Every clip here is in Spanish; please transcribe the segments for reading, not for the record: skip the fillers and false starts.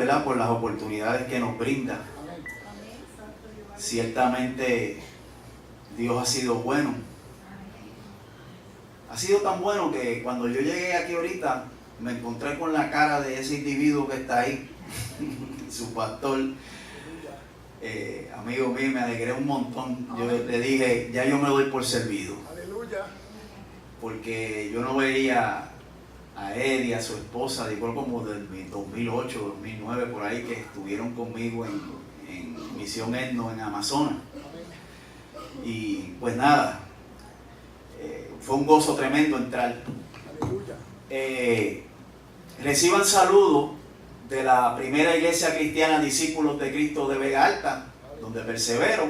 ¿verdad?, por las oportunidades que nos brinda. Ciertamente Dios ha sido bueno. Ha sido tan bueno que cuando yo llegué aquí ahorita me encontré con la cara de ese individuo que está ahí, su pastor. Amigo mío, me alegré un montón. Yo le dije, ya yo me doy por servido. Aleluya. Porque yo no veía a él y a su esposa, igual como del 2008, 2009, por ahí, que estuvieron conmigo en Misión Etno, en Amazonas. Y pues nada, fue un gozo tremendo entrar. Reciban saludos de la primera iglesia cristiana Discípulos de Cristo de Vega Alta, donde persevero,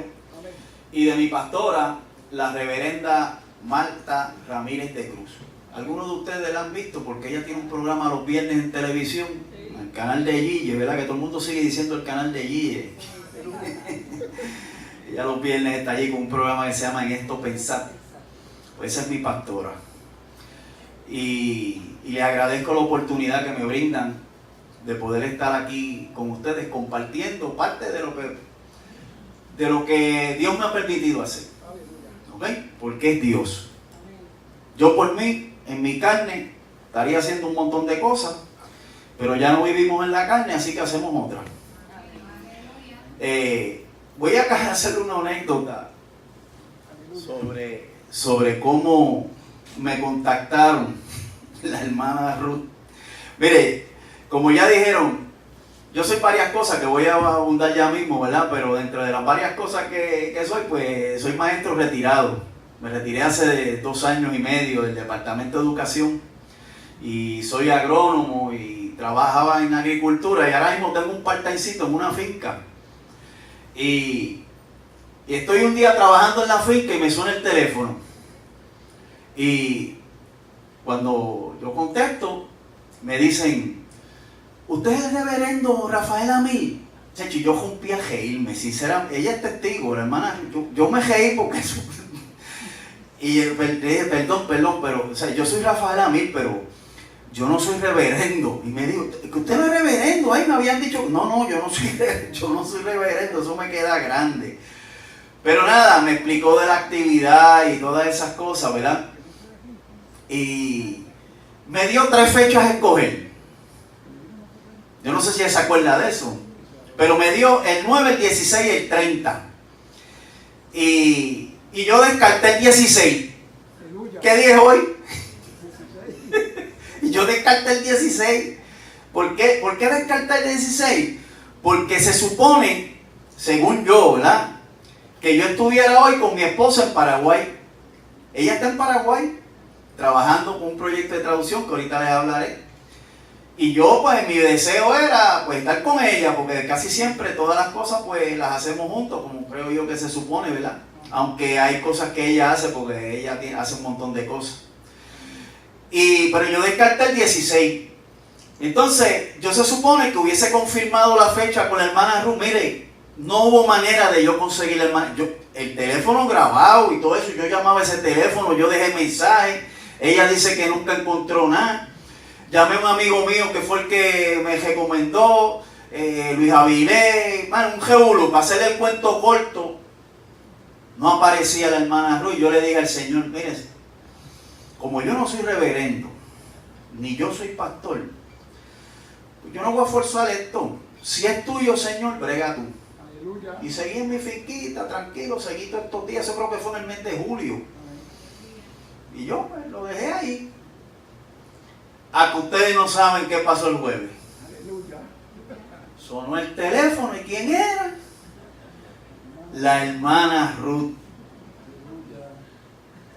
y de mi pastora, la reverenda Marta Ramírez de Cruz. Algunos de ustedes la han visto porque ella tiene un programa los viernes en televisión, en el canal de Gille, ¿verdad? Que todo el mundo sigue diciendo el canal de Gille. Ella los viernes está allí con un programa que se llama En Esto Pensar. Pues esa es mi pastora. Y le agradezco la oportunidad que me brindan de poder estar aquí con ustedes compartiendo parte de lo que Dios me ha permitido hacer. ¿Ok? Porque es Dios. Yo por mí, en mi carne, estaría haciendo un montón de cosas, pero ya no vivimos en la carne, así que hacemos otra. Voy a hacer una anécdota sobre cómo me contactaron la hermana Ruth. Mire, como ya dijeron, yo soy varias cosas que voy a abundar ya mismo, ¿verdad? Pero dentro de las varias cosas que soy, pues soy maestro retirado. Me retiré hace 2 años y medio del Departamento de Educación y soy agrónomo y trabajaba en agricultura y ahora mismo tengo un part-timecito en una finca. Y estoy un día trabajando en la finca y me suena el teléfono. Y cuando yo contesto, me dicen, ¿usted es el reverendo Rafael Amil? Chechi, yo rompí a reírme, sinceramente. Ella es testigo, la hermana. Yo me reí porque eso. Y dije, perdón, pero, o sea, yo soy Rafael Amil, pero yo no soy reverendo. Y me dijo, ¿usted no es reverendo? Ahí me habían dicho, no, yo no soy reverendo, eso me queda grande. Pero nada, me explicó de la actividad y todas esas cosas, ¿verdad? Y me dio 3 fechas a escoger. Yo no sé si ella se acuerda de eso, pero me dio el 9, el 16 y el 30. Y yo descarté el 16. ¿Qué día es hoy? Y yo descarté el 16. ¿Por qué descarté el 16? Porque se supone, según yo, ¿verdad?, que yo estuviera hoy con mi esposa en Paraguay. Ella está en Paraguay trabajando con un proyecto de traducción que ahorita les hablaré. Y yo, pues, mi deseo era, pues, estar con ella, porque casi siempre todas las cosas, pues, las hacemos juntos, como creo yo que se supone, ¿verdad? Aunque hay cosas que ella hace, porque ella hace un montón de cosas. Pero yo descarté el 16. Entonces, yo se supone que hubiese confirmado la fecha con la hermana Ruth. Mire, no hubo manera de yo conseguir la hermana. El teléfono grabado y todo eso, yo llamaba a ese teléfono, yo dejé mensaje. Ella dice que nunca encontró nada. Llamé a un amigo mío que fue el que me recomendó, Luis Avilés, un reúlo, para hacerle el cuento corto. No aparecía la hermana Ruth. Yo le dije al Señor, mire, como yo no soy reverendo, ni yo soy pastor, pues yo no voy a forzar esto. Si es tuyo, Señor, brega tú. Aleluya. Y seguí en mi finquita, tranquilo, seguí todos estos días. Eso creo que fue en el mes de julio. Y yo pues, lo dejé ahí. A que ustedes no saben qué pasó el jueves. Aleluya. Sonó el teléfono, ¿y quién era? La hermana Ruth.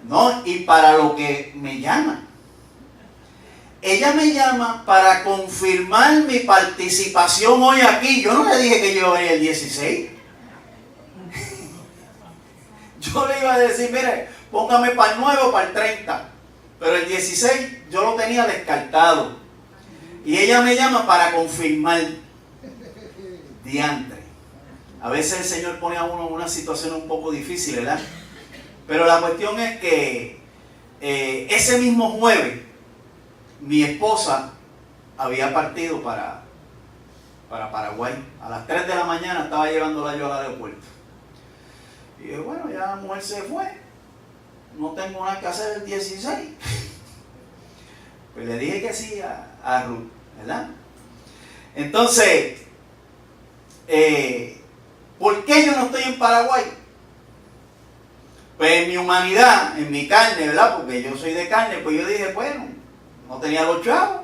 No, y para lo que me llama. Ella me llama para confirmar mi participación hoy aquí. Yo no le dije que yo iba a venir el 16. Yo le iba a decir, mire, póngame para el 9 o para el 30. Pero el 16 yo lo tenía descartado. Y ella me llama para confirmar. Diantre. A veces el Señor pone a uno en una situación un poco difícil, ¿verdad? Pero la cuestión es que ese mismo jueves mi esposa había partido para para Paraguay. A las 3 de la mañana estaba llevándola yo al aeropuerto. Y dije, bueno, ya la mujer se fue, no tengo nada que hacer el 16. Pues le dije que sí a Ruth, ¿verdad? Entonces, ¿por qué yo no estoy en Paraguay? Pues en mi humanidad, en mi carne, ¿verdad? Porque yo soy de carne, pues yo dije, bueno, no tenía los chavos,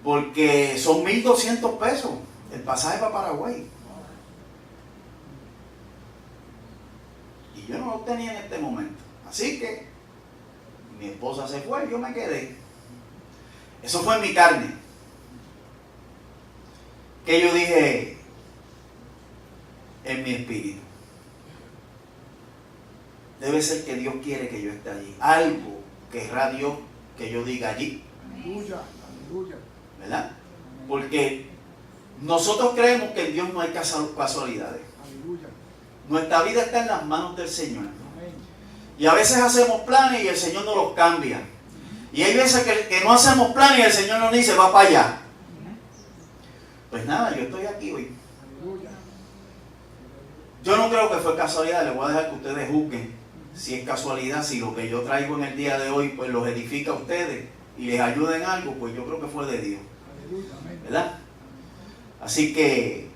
porque son 1.200 pesos el pasaje para Paraguay. Y yo no lo tenía en este momento. Así que mi esposa se fue y yo me quedé. Eso fue en mi carne. Que yo dije en mi espíritu. Debe ser que Dios quiere que yo esté allí. Algo querrá Dios que yo diga allí. Aleluya, aleluya. ¿Verdad? Porque nosotros creemos que en Dios no hay casualidades. Aleluya. Nuestra vida está en las manos del Señor. Amén. Y a veces hacemos planes y el Señor nos los cambia. Y hay veces que no hacemos planes y el Señor nos dice, va para allá. Pues nada, yo estoy aquí hoy. Aleluya. Yo no creo que fue casualidad, les voy a dejar que ustedes juzguen si es casualidad, si lo que yo traigo en el día de hoy pues los edifica a ustedes y les ayuda en algo, pues yo creo que fue de Dios. Aleluya. Amén. ¿Verdad? Así que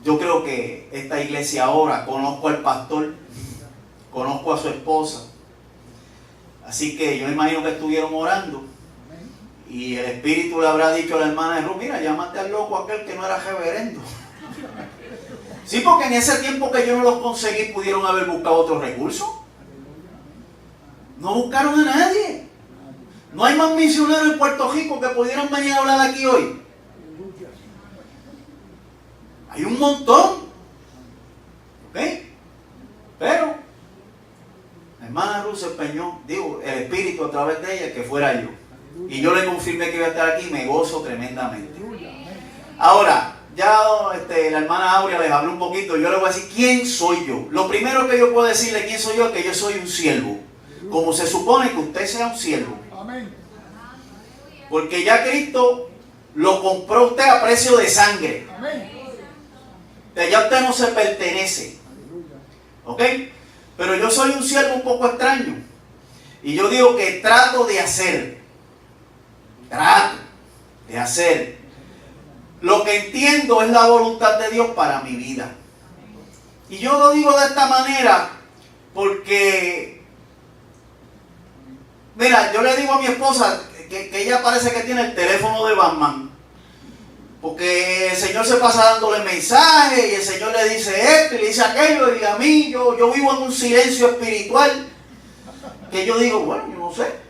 yo creo que esta iglesia ahora, conozco al pastor, conozco a su esposa, así que yo imagino que estuvieron orando Amén. y el Espíritu le habrá dicho a la hermana de Ruth, mira, llámate al loco aquel que no era reverendo. Sí, porque en ese tiempo que yo no los conseguí pudieron haber buscado otros recursos. No buscaron a nadie. No hay más misioneros en Puerto Rico que pudieran venir a hablar aquí hoy. Aleluya. Hay un montón. ¿Ok? Pero la hermana Ruth se empeñó, digo, el Espíritu a través de ella, que fuera yo. Y yo le confirmé que iba a estar aquí y me gozo tremendamente. Aleluya. Amén. Ahora, ya la hermana Aurea les habló un poquito, yo le voy a decir quién soy yo. Lo primero que yo puedo decirle quién soy yo es que yo soy un siervo. Como se supone que usted sea un siervo. Amén. Porque ya Cristo lo compró usted a precio de sangre. Amén. Ya usted no se pertenece. Aleluya. ¿Ok? Pero yo soy un siervo un poco extraño. Y yo digo que trato de hacer lo que entiendo es la voluntad de Dios para mi vida. Y yo lo digo de esta manera porque, mira, yo le digo a mi esposa que ella parece que tiene el teléfono de Batman. Porque el Señor se pasa dándole mensajes y el Señor le dice esto y le dice aquello, y a mí yo vivo en un silencio espiritual que yo digo, bueno, yo no sé.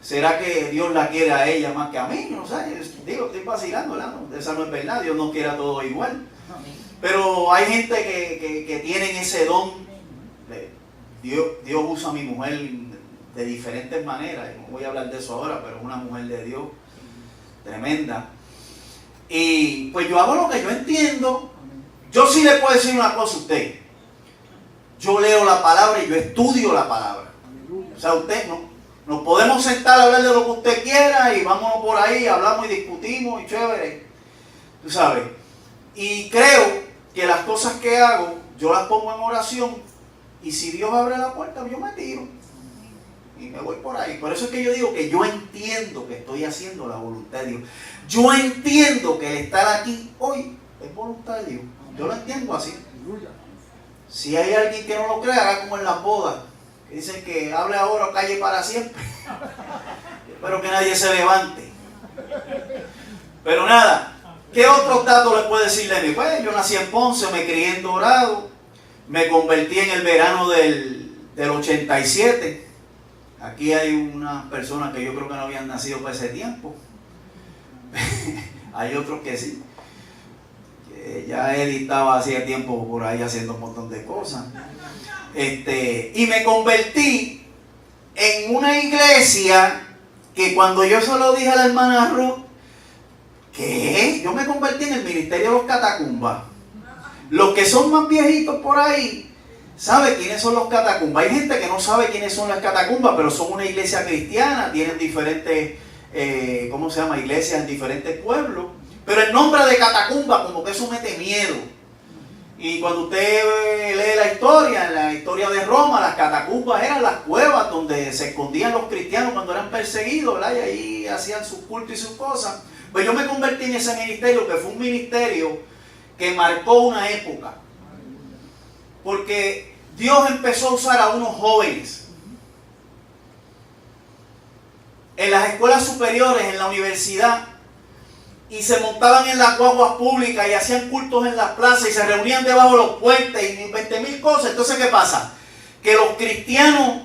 ¿Será que Dios la quiere a ella más que a mí? No sé, digo, estoy vacilando, ¿no? Esa no es verdad, Dios no quiere a todo igual. Pero hay gente que tienen ese don. Dios usa a mi mujer de diferentes maneras. No voy a hablar de eso ahora, pero es una mujer de Dios tremenda. Y pues yo hago lo que yo entiendo. Yo sí le puedo decir una cosa a usted. Yo leo la palabra y yo estudio la palabra. O sea, usted no. Nos podemos sentar a hablar de lo que usted quiera y vámonos por ahí, hablamos y discutimos y chévere. Tú sabes. Y creo que las cosas que hago, yo las pongo en oración y si Dios abre la puerta, yo me tiro. Y me voy por ahí. Por eso es que yo digo que yo entiendo que estoy haciendo la voluntad de Dios. Yo entiendo que el estar aquí hoy es voluntad de Dios. Yo lo entiendo así. Aleluya. Si hay alguien que no lo crea, haga como en las bodas. Que dicen que hable ahora o calle para siempre. Espero que nadie se levante. Pero nada, ¿qué otros datos le puedo decir de mí? Pues yo nací en Ponce, me crié en Dorado, me convertí en el verano del 87. Aquí hay unas personas que yo creo que no habían nacido para ese tiempo. Hay otros que sí. Que ya Eddie estaba hacía tiempo por ahí haciendo un montón de cosas. Y me convertí en una iglesia que cuando yo se lo dije a la hermana Ruth, ¿qué? Yo me convertí en el ministerio de los catacumbas. Los que son más viejitos por ahí, ¿sabe quiénes son los catacumbas? Hay gente que no sabe quiénes son las catacumbas, pero son una iglesia cristiana, tienen diferentes, ¿cómo se llama? Iglesias en diferentes pueblos, Pero el nombre de catacumba como que eso mete miedo. Y cuando usted lee en la historia de Roma, las catacumbas eran las cuevas donde se escondían los cristianos cuando eran perseguidos, ¿verdad? Y ahí hacían sus cultos y sus cosas. Pues yo me convertí en ese ministerio, que fue un ministerio que marcó una época. Porque Dios empezó a usar a unos jóvenes en las escuelas superiores, en la universidad, y se montaban en las guaguas públicas y hacían cultos en las plazas y se reunían debajo de los puentes y 20.000 cosas. Entonces, ¿qué pasa? Que los cristianos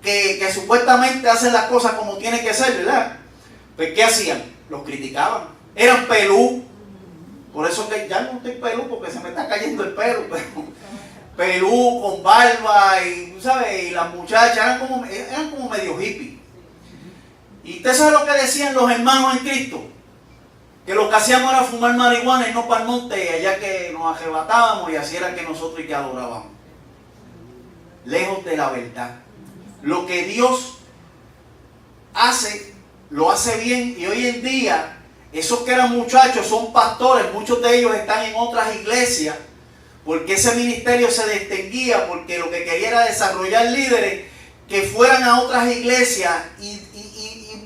que supuestamente hacen las cosas como tiene que ser, ¿verdad? Pues, ¿qué hacían? Los criticaban. Eran pelú. Por eso que ya no estoy pelú, porque se me está cayendo el pelo, pero pelú, con barba, y, ¿sabes? Y las muchachas eran como medio hippie. Y usted sabe lo que decían los hermanos en Cristo, que lo que hacíamos era fumar marihuana y no para el monte, y allá que nos arrebatábamos, y así era que nosotros y que adorábamos. Lejos de la verdad. Lo que Dios hace, lo hace bien, y hoy en día, esos que eran muchachos son pastores, muchos de ellos están en otras iglesias, porque ese ministerio se distinguía, porque lo que quería era desarrollar líderes que fueran a otras iglesias y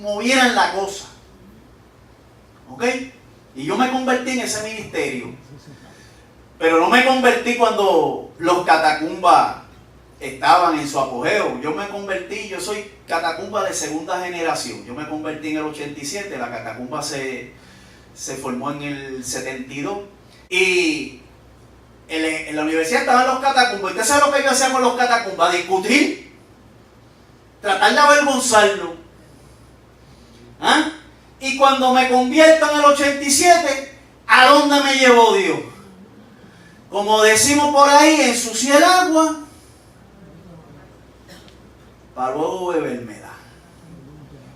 movieran la cosa. ¿Ok? Y yo me convertí en ese ministerio. Pero no me convertí cuando los catacumbas estaban en su apogeo. Yo soy catacumba de segunda generación. Yo me convertí en el 87, la catacumba se formó en el 72. Y en la universidad estaban los catacumbas. ¿Usted sabe lo que yo hacía con los catacumbas? Discutir, tratar de avergonzarlo. ¿Ah? Y cuando me convierto en el 87, ¿a dónde me llevó Dios? Como decimos por ahí, ensucié el agua para luego bebérmela.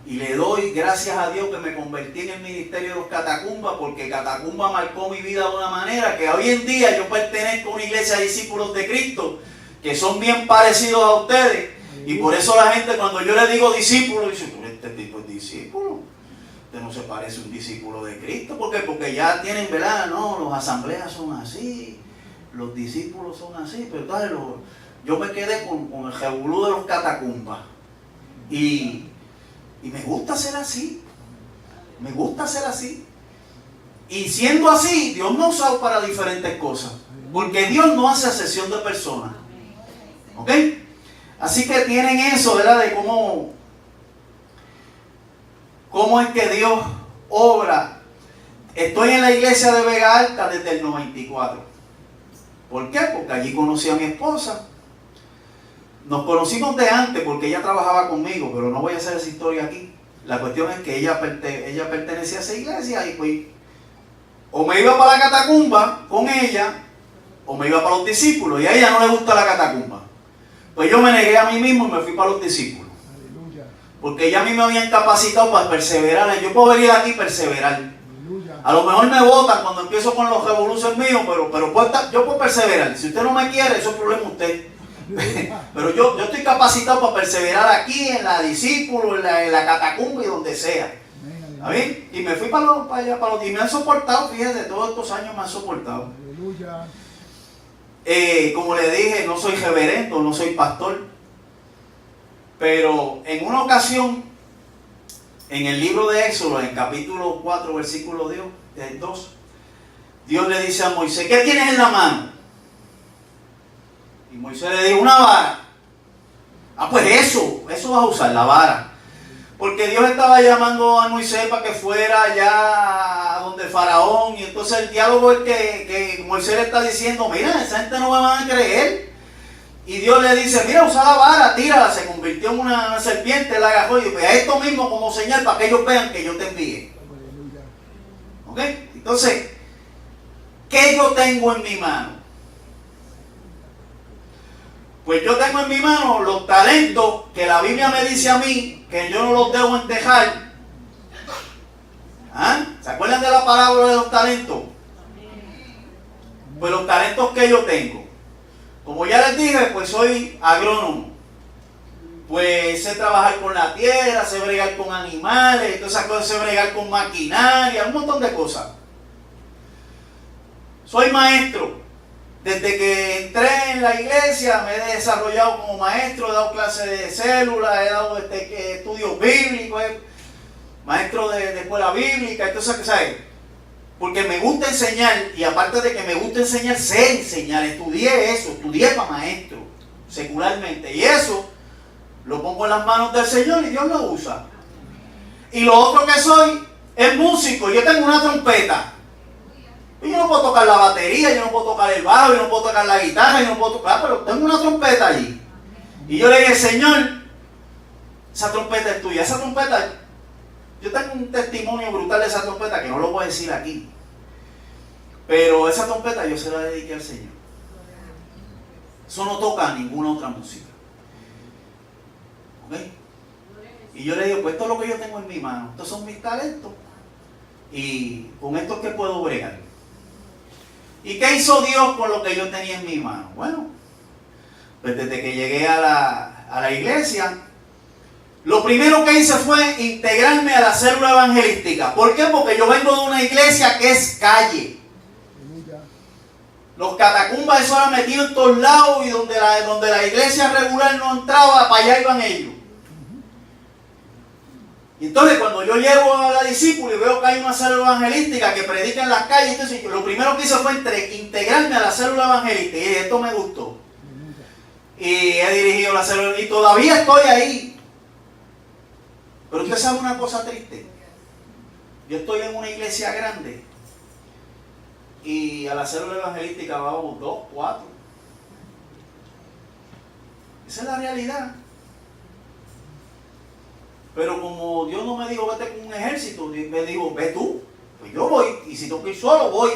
Y le doy gracias a Dios que me convertí en el ministerio de los catacumbas, porque catacumba marcó mi vida de una manera que hoy en día yo pertenezco a una iglesia de discípulos de Cristo que son bien parecidos a ustedes. Y por eso la gente, cuando yo le digo discípulo, dice: este tipo es discípulo, usted no se parece a un discípulo de Cristo. ¿Por qué? Porque ya tienen, ¿verdad? No, los asambleas son así, los discípulos son así, pero entonces yo me quedé con el jebulú de los catacumbas. Y me gusta ser así, me gusta ser así. Y siendo así, Dios me ha usado para diferentes cosas, porque Dios no hace acepción de personas. ¿Ok? Así que tienen eso, ¿verdad? De cómo es que Dios obra. Estoy en la iglesia de Vega Alta desde el 94. ¿Por qué? Porque allí conocí a mi esposa. Nos conocimos de antes porque ella trabajaba conmigo, pero no voy a hacer esa historia aquí. La cuestión es que ella pertenecía a esa iglesia y pues o me iba para la catacumba con ella o me iba para los discípulos, y a ella no le gusta la catacumba. Pues yo me negué a mí mismo y me fui para los discípulos. Aleluya. Porque ya a mí me habían capacitado para perseverar. Yo puedo venir aquí y perseverar. Aleluya. A lo mejor me botan cuando empiezo con los revoluciones míos, pero yo puedo perseverar. Si usted no me quiere, eso es problema de usted. Pero yo estoy capacitado para perseverar aquí, en la discípulo, en la catacumba y donde sea. ¿Está bien? Y me fui para allá, y me han soportado, fíjense, todos estos años me han soportado. Aleluya. Como le dije, no soy reverendo, no soy pastor, pero en una ocasión, en el libro de Éxodo, en capítulo 4, versículo 2, Dios le dice a Moisés: ¿qué tienes en la mano? Y Moisés le dijo: una vara. Pues eso vas a usar, la vara. Porque Dios estaba llamando a Moisés para que fuera allá a donde Faraón, y entonces el diálogo es que Moisés le está diciendo: mira, esa gente no me van a creer. Y Dios le dice: mira, usa la vara, tírala. Se convirtió en una serpiente, la agarró y dijo: pues a esto mismo como señal para que ellos vean que yo te envié. ¿Ok? Entonces, ¿qué yo tengo en mi mano? Pues yo tengo en mi mano los talentos que la Biblia me dice a mí que yo no los debo enterrar. ¿Ah? ¿Se acuerdan de la parábola de los talentos? Pues los talentos que yo tengo. Como ya les dije, pues soy agrónomo. pues sé trabajar con la tierra, sé bregar con animales, todas esas cosas, sé bregar con maquinaria, un montón de cosas. Soy maestro. Desde que entré en la iglesia me he desarrollado como maestro, he dado clases de célula, he dado estudios bíblicos, maestro de escuela bíblica, entonces, ¿sabes? Porque me gusta enseñar, y aparte de que me gusta enseñar, sé enseñar, estudié para maestro, secularmente, y eso lo pongo en las manos del Señor y Dios lo usa. Y lo otro que soy es músico, yo tengo una trompeta. Y yo no puedo tocar la batería, yo no puedo tocar el bajo, yo no puedo tocar la guitarra, yo no puedo tocar, pero tengo una trompeta allí. Y yo le dije, Señor, esa trompeta es tuya. Esa trompeta, yo tengo un testimonio brutal de esa trompeta que no lo voy a decir aquí. Pero esa trompeta yo se la dediqué al Señor. Eso no toca ninguna otra música. ¿Ok? Y yo le digo, pues esto es lo que yo tengo en mi mano. Estos son mis talentos. Y con esto es que puedo bregar. ¿Y qué hizo Dios con lo que yo tenía en mi mano? Bueno, pues desde que llegué a la iglesia, lo primero que hice fue integrarme a la célula evangelística. ¿Por qué? Porque yo vengo de una iglesia que es calle. Los catacumbas, eso era metido en todos lados, y donde la iglesia regular no entraba, para allá iban ellos. Y entonces cuando yo llego a la discípula y veo que hay una célula evangelística que predica en las calles, entonces lo primero que hice fue integrarme a la célula evangelística, y esto me gustó. Y he dirigido la célula y todavía estoy ahí. Pero usted sabe una cosa triste. Yo estoy en una iglesia grande y a la célula evangelística vamos 2, 4. Esa es la realidad. Pero como Dios no me dijo vete con un ejército, me dijo ve tú, pues yo voy, y si tengo que ir solo, voy.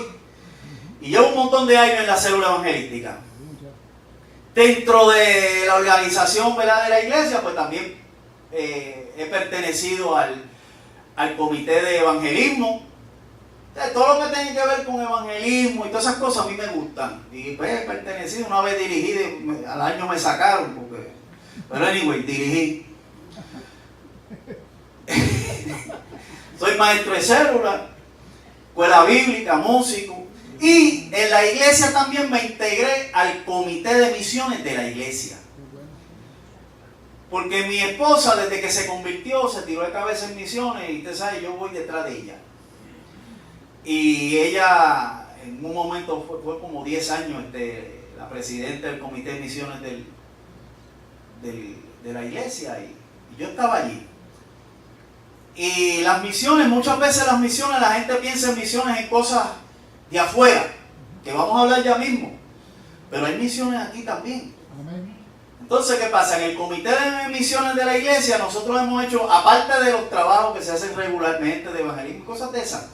Y llevo un montón de años en la célula evangelística. Dentro de la organización, ¿verdad?, de la iglesia, pues también he pertenecido al comité de evangelismo. O sea, todo lo que tiene que ver con evangelismo y todas esas cosas a mí me gustan. Y pues he pertenecido, una vez dirigí, al año me sacaron, pero anyway, dirigí. Soy maestro de célula, escuela bíblica, músico, y en la iglesia también me integré al comité de misiones de la iglesia. Porque mi esposa, desde que se convirtió, se tiró de cabeza en misiones, y usted sabe, yo voy detrás de ella. Y ella, en un momento, fue como 10 años la presidenta del comité de misiones de la iglesia, y yo estaba allí. Y las misiones, muchas veces las misiones, la gente piensa en misiones en cosas de afuera, que vamos a hablar ya mismo, pero hay misiones aquí también. Amén. Entonces, ¿qué pasa? En el comité de misiones de la iglesia nosotros hemos hecho, aparte de los trabajos que se hacen regularmente de evangelismo y cosas de esas,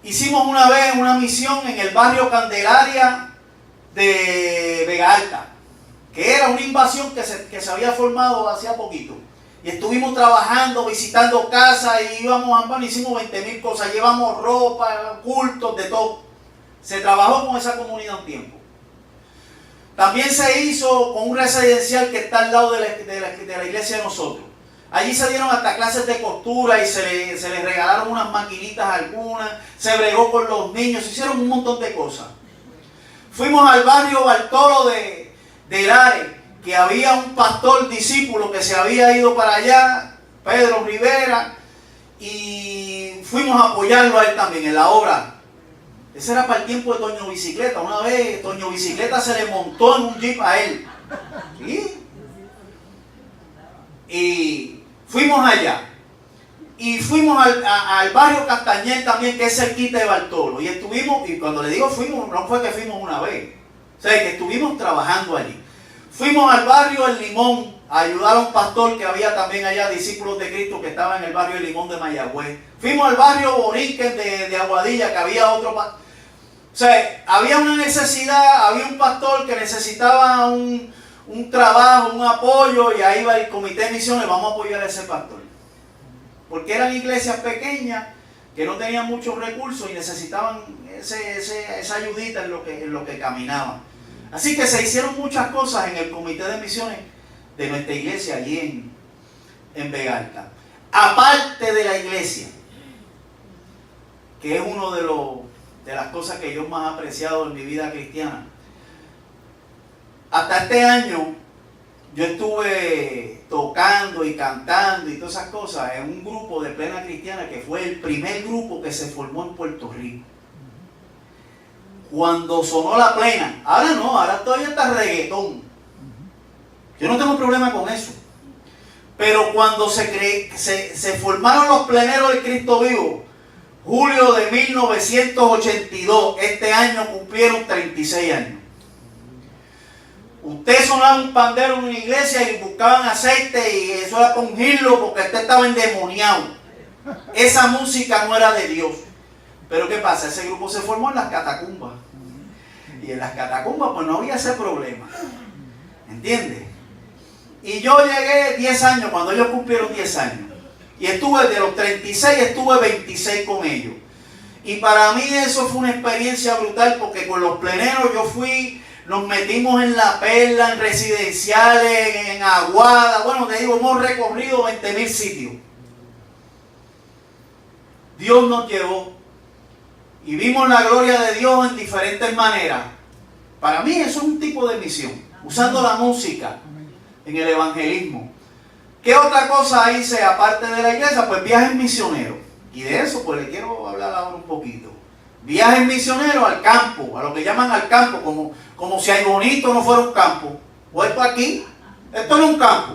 hicimos una vez una misión en el barrio Candelaria de Vega Alta, que era una invasión que se había formado hacía poquito. Y estuvimos trabajando, visitando casas, y hicimos 20,000 cosas, llevamos ropa, cultos, de todo. Se trabajó con esa comunidad un tiempo. También se hizo con un residencial que está al lado de la iglesia de nosotros. Allí se dieron hasta clases de costura y se les regalaron unas maquinitas algunas, se bregó con los niños, se hicieron un montón de cosas. Fuimos al barrio Bartolo de Lares, que había un pastor discípulo que se había ido para allá, Pedro Rivera, y fuimos a apoyarlo a él también en la obra. Ese era para el tiempo de Toño Bicicleta. Una vez Toño Bicicleta se le montó en un jeep a él. ¿Sí? Y fuimos allá. Y fuimos al barrio Castañer también, que es cerquita de Bartolo. Y estuvimos, y cuando le digo fuimos, no fue que fuimos una vez. O sea, que estuvimos trabajando allí. Fuimos al barrio El Limón a ayudar a un pastor que había también allá, discípulos de Cristo, que estaba en el barrio El Limón de Mayagüez. Fuimos al barrio Borinquen de Aguadilla, que había otro pastor. O sea, había una necesidad, había un pastor que necesitaba un trabajo, un apoyo, y ahí va el comité de misiones, vamos a apoyar a ese pastor. Porque eran iglesias pequeñas que no tenían muchos recursos y necesitaban esa ayudita en lo que caminaban. Así que se hicieron muchas cosas en el comité de misiones de nuestra iglesia allí en Vega Alta. Aparte de la iglesia, que es uno de las cosas que yo más he apreciado en mi vida cristiana. Hasta este año yo estuve tocando y cantando y todas esas cosas en un grupo de Plena Cristiana que fue el primer grupo que se formó en Puerto Rico. Cuando sonó la plena, ahora no, ahora todavía está reggaetón. Yo no tengo problema con eso. Pero cuando se formaron los pleneros del Cristo Vivo, julio de 1982, este año cumplieron 36 años. Usted sonaba un pandero en una iglesia y buscaban aceite y eso era para ungirlo porque usted estaba endemoniado. Esa música no era de Dios. Pero ¿qué pasa? Ese grupo se formó en las catacumbas. Y en las catacumbas pues no había ese problema. ¿Entiendes? Y yo llegué 10 años, cuando ellos cumplieron 10 años. Y estuve de los 36, estuve 26 con ellos. Y para mí eso fue una experiencia brutal porque con los pleneros yo fui, nos metimos en La Perla, en residenciales, en Aguada. Bueno, te digo, hemos recorrido 20,000 sitios. Dios nos llevó y vimos la gloria de Dios en diferentes maneras. Para mí eso es un tipo de misión, usando la música en el evangelismo. ¿Qué otra cosa hice aparte de la iglesia? Pues viajes misioneros. Y de eso pues le quiero hablar ahora un poquito. Viajes misioneros al campo, a lo que llaman al campo, como si Bonito no fuera un campo. O esto aquí, esto no es un campo.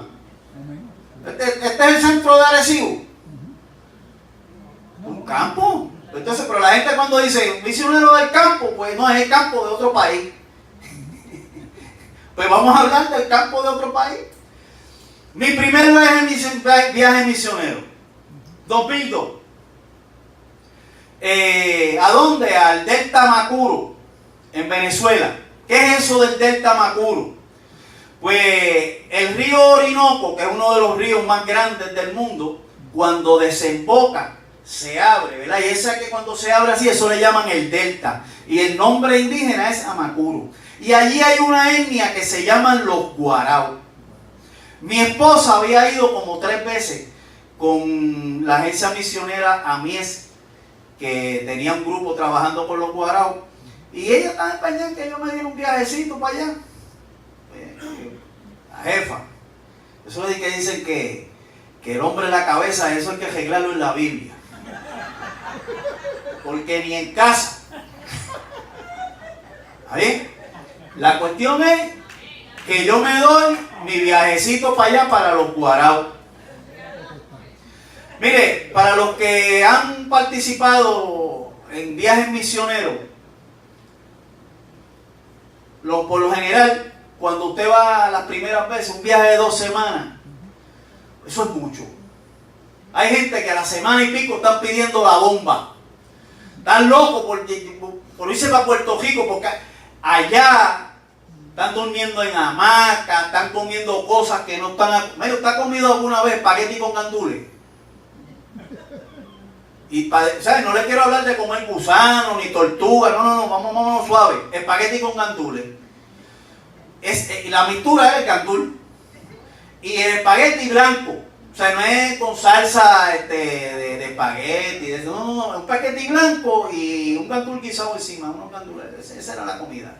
Este es el centro de Arecibo. Un campo. Entonces, pero la gente cuando dice misionero del campo, pues no es el campo de otro país. Pues vamos a hablar del campo de otro país. Mi primer viaje misionero, 2002. ¿A dónde? Al Delta Macuro, en Venezuela. ¿Qué es eso del Delta Macuro? Pues el río Orinoco, que es uno de los ríos más grandes del mundo, cuando desemboca, se abre, ¿verdad? Y esa que cuando se abre así, eso le llaman el Delta. Y el nombre indígena es Amacuro. Y allí hay una etnia que se llaman los Guarao. Mi esposa había ido como 3 veces con la agencia misionera AMIES, que tenía un grupo trabajando con los Guarao. Y ella estaba empeñada en que yo me diera un viajecito para allá. La jefa. Eso es que dicen que el hombre en la cabeza, eso hay que arreglarlo en la Biblia. Porque ni en casa. ¿Está bien? La cuestión es que yo me doy mi viajecito para allá, para los Guarao. Mire, para los que han participado en viajes misioneros, por lo general, cuando usted va las primeras veces, un viaje de 2 semanas, eso es mucho. Hay gente que a la semana y pico están pidiendo la bomba. Están locos por irse para Puerto Rico, porque allá están durmiendo en hamacas, están comiendo cosas que no están... Medio, ¿usted ha comido alguna vez espagueti con gandules? Y ¿sabes? No le quiero hablar de comer gusano ni tortuga, no, vamos suave. Espagueti con gandules. La mixtura es el gandul. Y el espagueti blanco. O sea, no es con salsa de espagueti. No, un espagueti blanco y un gandul guisado encima, unos gandules. Esa era la comida.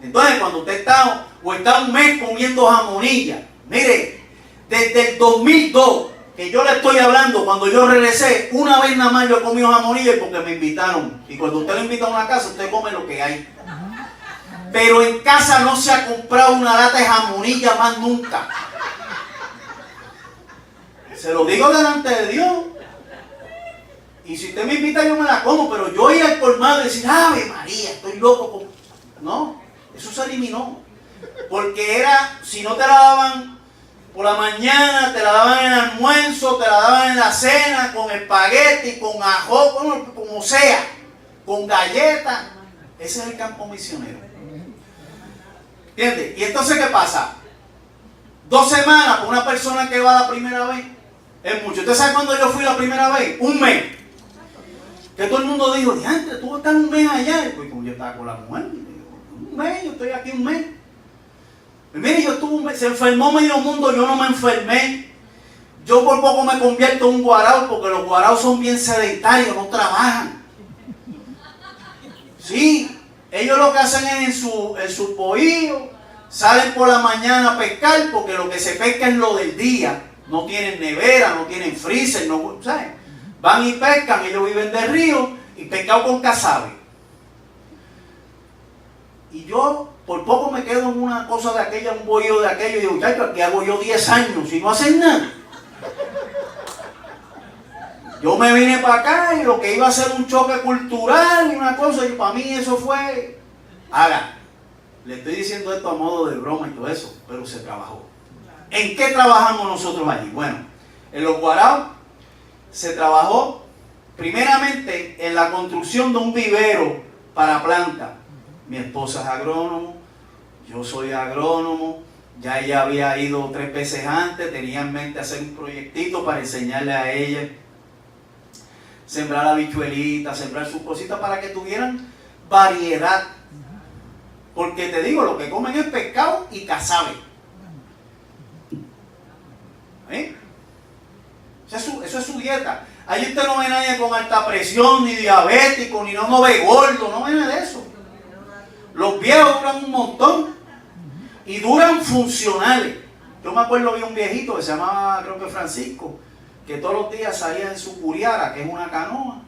Entonces, cuando usted está un mes comiendo jamonilla, mire, desde el 2002, que yo le estoy hablando, cuando yo regresé, una vez nada más yo he comido jamonilla porque me invitaron. Y cuando usted lo invita a una casa, usted come lo que hay. Pero en casa no se ha comprado una lata de jamonilla más nunca. Se lo digo delante de Dios. Y si usted me invita, yo me la como, pero yo ir al colmado y decir, ¡Ave María, estoy loco! No, eso se eliminó. Porque era, si no te la daban por la mañana, te la daban en el almuerzo, te la daban en la cena, con espagueti, con ajo, como sea, con galletas. Ese es el campo misionero. ¿Entiendes? Y entonces, ¿qué pasa? 2 semanas con una persona que va la primera vez es mucho. ¿Usted sabe cuándo yo fui la primera vez? Un mes. Que todo el mundo dijo, diantre, tú vas a estar un mes allá. Y pues como yo estaba con la mujer, un mes, yo estoy aquí un mes. Y mire, se enfermó medio mundo, yo no me enfermé. Yo por poco me convierto en un guarao, porque los guaraos son bien sedentarios, no trabajan. Sí, ellos lo que hacen es en su bohío, salen por la mañana a pescar, porque lo que se pesca es lo del día. No tienen nevera, no tienen freezer, no, ¿sabes? Van y pescan, ellos viven de río y pescado con casabe. Y yo por poco me quedo en una cosa de aquella, un bohío de aquello, y digo, muchachos, aquí hago yo 10 años y no hacen nada. Yo me vine para acá y lo que iba a ser un choque cultural y una cosa, y para mí eso fue... Ahora, le estoy diciendo esto a modo de broma y todo eso, pero se trabajó. ¿En qué trabajamos nosotros allí? Bueno, en los guaraos se trabajó primeramente en la construcción de un vivero para plantas. Mi esposa es agrónomo, yo soy agrónomo, ya ella había ido 3 veces antes, tenía en mente hacer un proyectito para enseñarle a ella, sembrar habichuelitas, sembrar sus cositas para que tuvieran variedad. Porque te digo, lo que comen es pescado y casabe. ¿Eh? Eso es su dieta. Ahí usted no ve a nadie con alta presión, ni diabético, ni no ve gordo, no ve nada de eso. Los viejos duran un montón y duran funcionales. Yo me acuerdo de un viejito que se llamaba, creo que Francisco, que todos los días salía en su curiara, que es una canoa,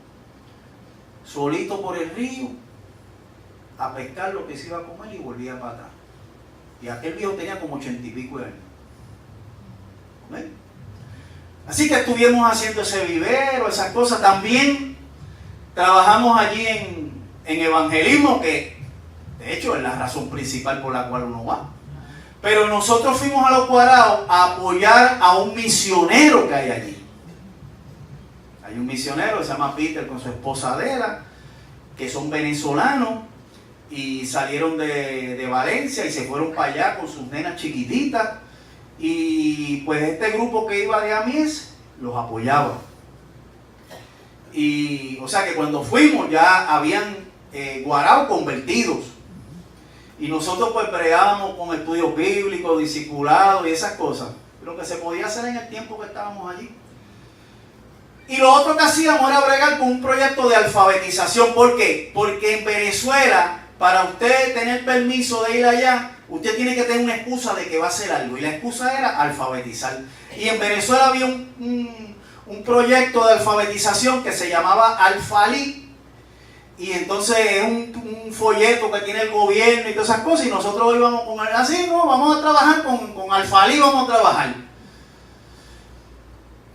solito por el río, a pescar lo que se iba a comer y volvía para atrás. Y aquel viejo tenía como 80 y pico de años. ¿Ven? Así que estuvimos haciendo ese vivero, esas cosas. También trabajamos allí en evangelismo, que de hecho es la razón principal por la cual uno va. Pero nosotros fuimos a los Guaraos a apoyar a un misionero que hay allí. Hay un misionero que se llama Peter con su esposa Adela, que son venezolanos y salieron de Valencia y se fueron para allá con sus nenas chiquititas. Y pues este grupo que iba de Amies los apoyaba. Y o sea que cuando fuimos ya habían guaraos convertidos. Y nosotros pues bregábamos con estudios bíblicos, discipulados y esas cosas. Lo que se podía hacer en el tiempo que estábamos allí. Y lo otro que hacíamos era bregar con un proyecto de alfabetización. ¿Por qué? Porque en Venezuela, para usted tener permiso de ir allá, usted tiene que tener una excusa de que va a hacer algo. Y la excusa era alfabetizar. Y en Venezuela había un proyecto de alfabetización que se llamaba Alfalí. Y entonces es un folleto que tiene el gobierno y todas esas cosas. Y nosotros íbamos con él así, no, vamos a trabajar con Alfalí, vamos a trabajar.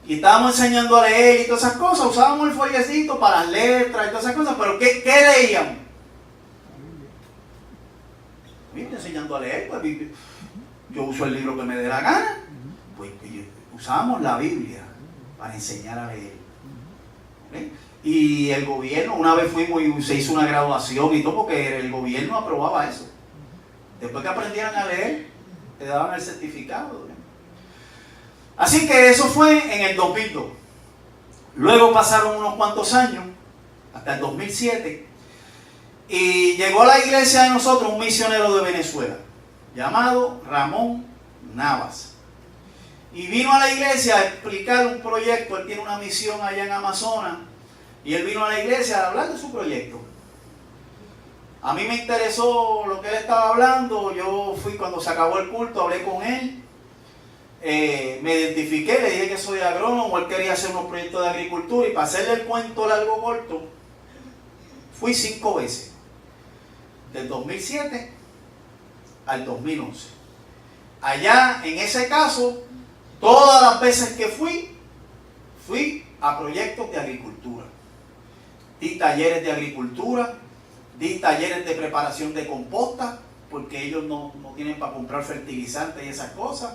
Y estábamos enseñando a leer y todas esas cosas. Usábamos el follecito para las letras y todas esas cosas. Pero ¿qué leíamos? Estoy enseñando a leer, pues yo uso el libro que me dé la gana. Pues usábamos la Biblia para enseñar a leer. ¿Okay? Y el gobierno, una vez fuimos y se hizo una graduación y todo, porque el gobierno aprobaba eso. Después que aprendieran a leer, te daban el certificado. Así que eso fue en el 2002. Luego pasaron unos cuantos años, hasta el 2007, y llegó a la iglesia de nosotros un misionero de Venezuela, llamado Ramón Navas. Y vino a la iglesia a explicar un proyecto. Él tiene una misión allá en Amazonas. Y él vino a la iglesia a hablar de su proyecto. A mí me interesó lo que él estaba hablando. Yo fui cuando se acabó el culto, hablé con él. Me identifiqué, le dije que soy agrónomo. Él quería hacer unos proyectos de agricultura. Y para hacerle el cuento largo corto, fui 5 veces. Del 2007 al 2011. Allá, en ese caso, todas las veces que fui a proyectos de agricultura. Di talleres de agricultura, di talleres de preparación de composta, porque ellos no tienen para comprar fertilizantes y esas cosas.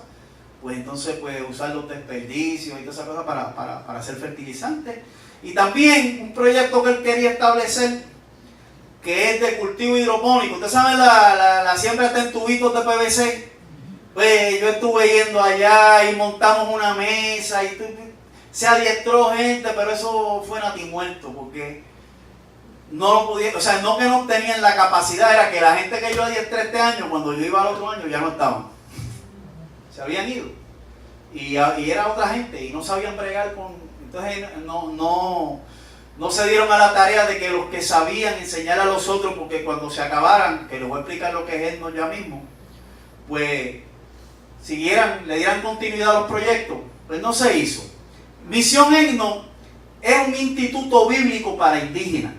Pues entonces pues usar los desperdicios y todas esas cosas para hacer fertilizantes. Y también un proyecto que él quería establecer, que es de cultivo hidropónico. Ustedes saben, la siembra está en tubitos de PVC. Pues yo estuve yendo allá y montamos una mesa y se adiestró gente, pero eso fue natimuerto, porque no lo podía, o sea, no que no tenían la capacidad, era que la gente que yo adiestré este año, cuando yo iba al otro año, ya no estaban. se habían ido. Y era otra gente y no sabían bregar con... Entonces no se dieron a la tarea de que los que sabían enseñar a los otros, porque cuando se acabaran, que les voy a explicar lo que es EGNO ya mismo, pues le dieran continuidad a los proyectos. Pues no se hizo. Misión EGNO es un instituto bíblico para indígenas.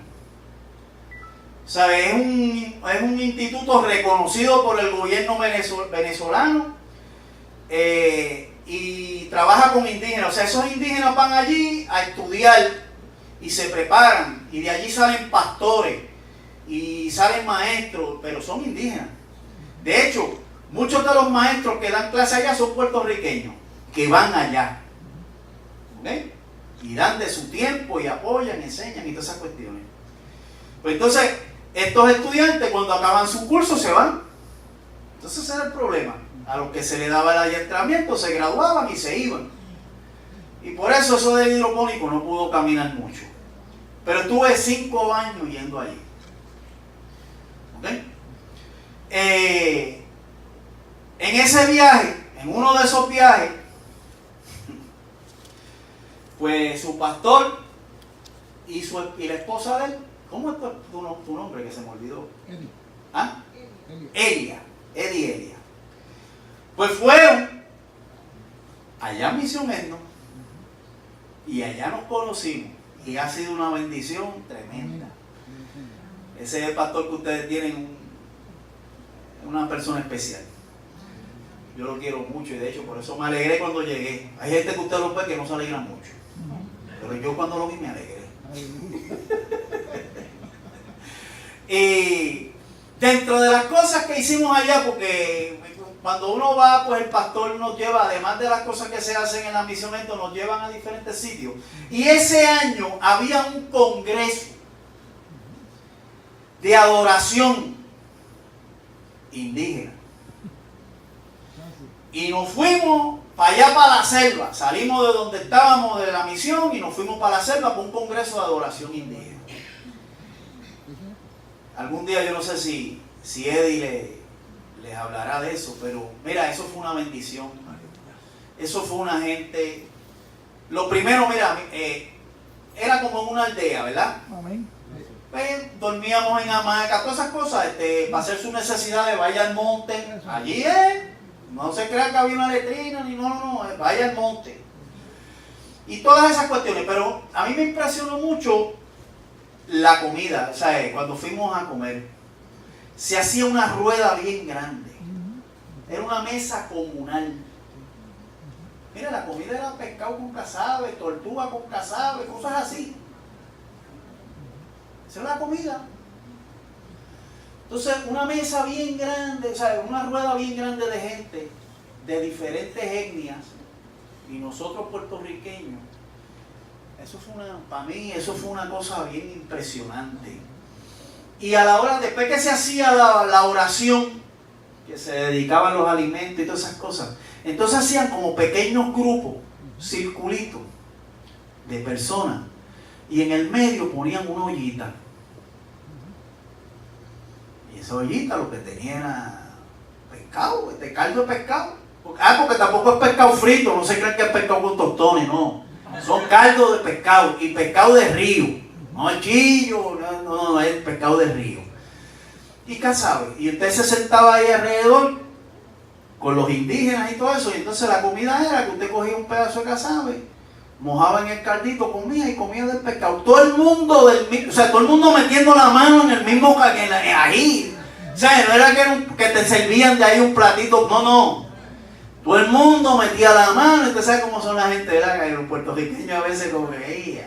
O sea, es un instituto reconocido por el gobierno venezolano y trabaja con indígenas. O sea, esos indígenas van allí a estudiar y se preparan, y de allí salen pastores y salen maestros, pero son indígenas. De hecho, muchos de los maestros que dan clase allá son puertorriqueños, que van allá, ¿ok? Y dan de su tiempo y apoyan, enseñan y todas esas cuestiones. Pues entonces, estos estudiantes cuando acaban su curso se van. Entonces ese era el problema. A los que se les daba el adiestramiento se graduaban y se iban. Y por eso del hidropónico no pudo caminar mucho. Pero estuve 5 años yendo allí. ¿Ok? En ese viaje, en uno de esos viajes, pues su pastor y la esposa de él, ¿cómo es tu nombre que se me olvidó? Eddie. ¿Ah? Eddie. Pues fueron allá a Misión EGNO y allá nos conocimos y ha sido una bendición tremenda. Ese es el pastor que ustedes tienen, una persona especial. Yo lo quiero mucho y de hecho por eso me alegré cuando llegué. Hay gente que usted lo ve que no se alegra mucho, pero yo cuando lo vi me alegré. Y dentro de las cosas que hicimos allá, porque cuando uno va, pues el pastor nos lleva, además de las cosas que se hacen en la misión, nos llevan a diferentes sitios. Y ese año había un congreso de adoración indígena. Y nos fuimos para allá, para la selva. Salimos de donde estábamos de la misión y nos fuimos para la selva para un congreso de adoración indígena. Algún día yo no sé si Eddie les hablará de eso, pero mira, eso fue una bendición. Eso fue una gente... Lo primero, mira, era como en una aldea, ¿verdad? Amén. Pues, dormíamos en hamacas, todas esas cosas, para hacer sus necesidades, vaya al monte, allí no se crea que había una letrina, ni no, vaya al monte. Y todas esas cuestiones, pero a mí me impresionó mucho la comida, o sea, cuando fuimos a comer, se hacía una rueda bien grande, era una mesa comunal. Mira, la comida era pescado con casabe, tortuga con casabe, cosas así. Esa era la comida. Entonces, una mesa bien grande, o sea, una rueda bien grande de gente de diferentes etnias y nosotros puertorriqueños. Eso fue para mí, eso fue una cosa bien impresionante. Y a la hora, después que se hacía la oración, que se dedicaban los alimentos y todas esas cosas, entonces hacían como pequeños grupos, circulitos de personas, y en el medio ponían una ollita. Y esa ollita lo que tenía era pescado, caldo de pescado. Porque tampoco es pescado frito, no se creen que es pescado con tostones, no. Son caldos de pescado y pescado de río. No es chillo, no, es pescado de río. Y casabe. Y usted se sentaba ahí alrededor con los indígenas y todo eso. Y entonces la comida era que usted cogía un pedazo de casabe, mojaba en el caldito, comía y comía del pescado. Todo el mundo todo el mundo metiendo la mano en el mismo ahí. O sea, no era que te servían de ahí un platito, no. Todo el mundo metía la mano. Usted sabe cómo son la gente, ¿verdad? Que los puertorriqueños a veces como que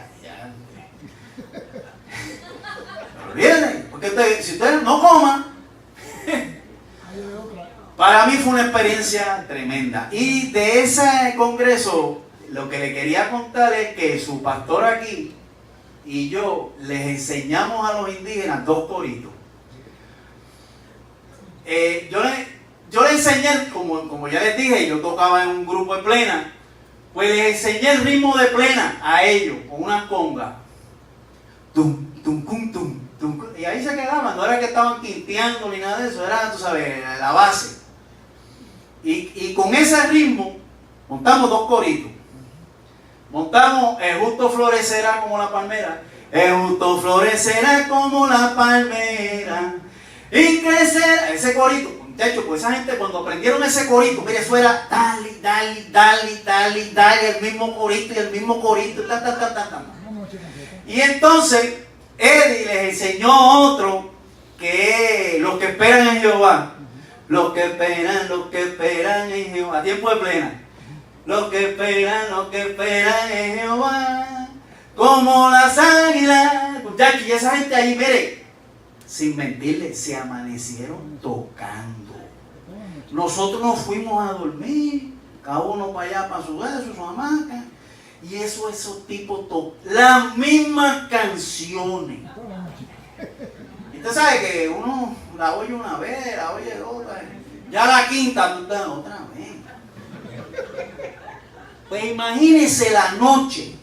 pero viene, porque si usted no coma. Para mí fue una experiencia tremenda. Y de ese congreso, lo que le quería contar es que su pastor aquí y yo les enseñamos a los indígenas 2 coritos. Yo le enseñé, como ya les dije, yo tocaba en un grupo de plena, pues les enseñé el ritmo de plena a ellos, con unas congas. Tum, tum, tum, tum, tum, y ahí se quedaban, no era que estaban quinteando ni nada de eso, era, tú sabes, la base. Y con ese ritmo montamos 2 coritos. Montamos el justo florecerá como la palmera. El justo florecerá como la palmera y crecerá. Ese corito, muchachos, pues esa gente cuando aprendieron ese corito, mire, eso era dale, dale, dale, dale, dale, el mismo corito y el mismo corito, ta, ta, ta, ta, ta. Y entonces Eddie les enseñó a otro que los que esperan en Jehová, los que esperan en Jehová, a tiempo de plena. Los que esperan en Jehová, como las águilas. Muchachos, y esa gente ahí, mire, sin mentirle, se amanecieron tocando. Nosotros nos fuimos a dormir, cada uno para allá, para su hamaca, y esos tipos tocan las mismas canciones. Y usted sabe que uno la oye una vez, la oye otra, ya la quinta, otra vez. Pues imagínense la noche,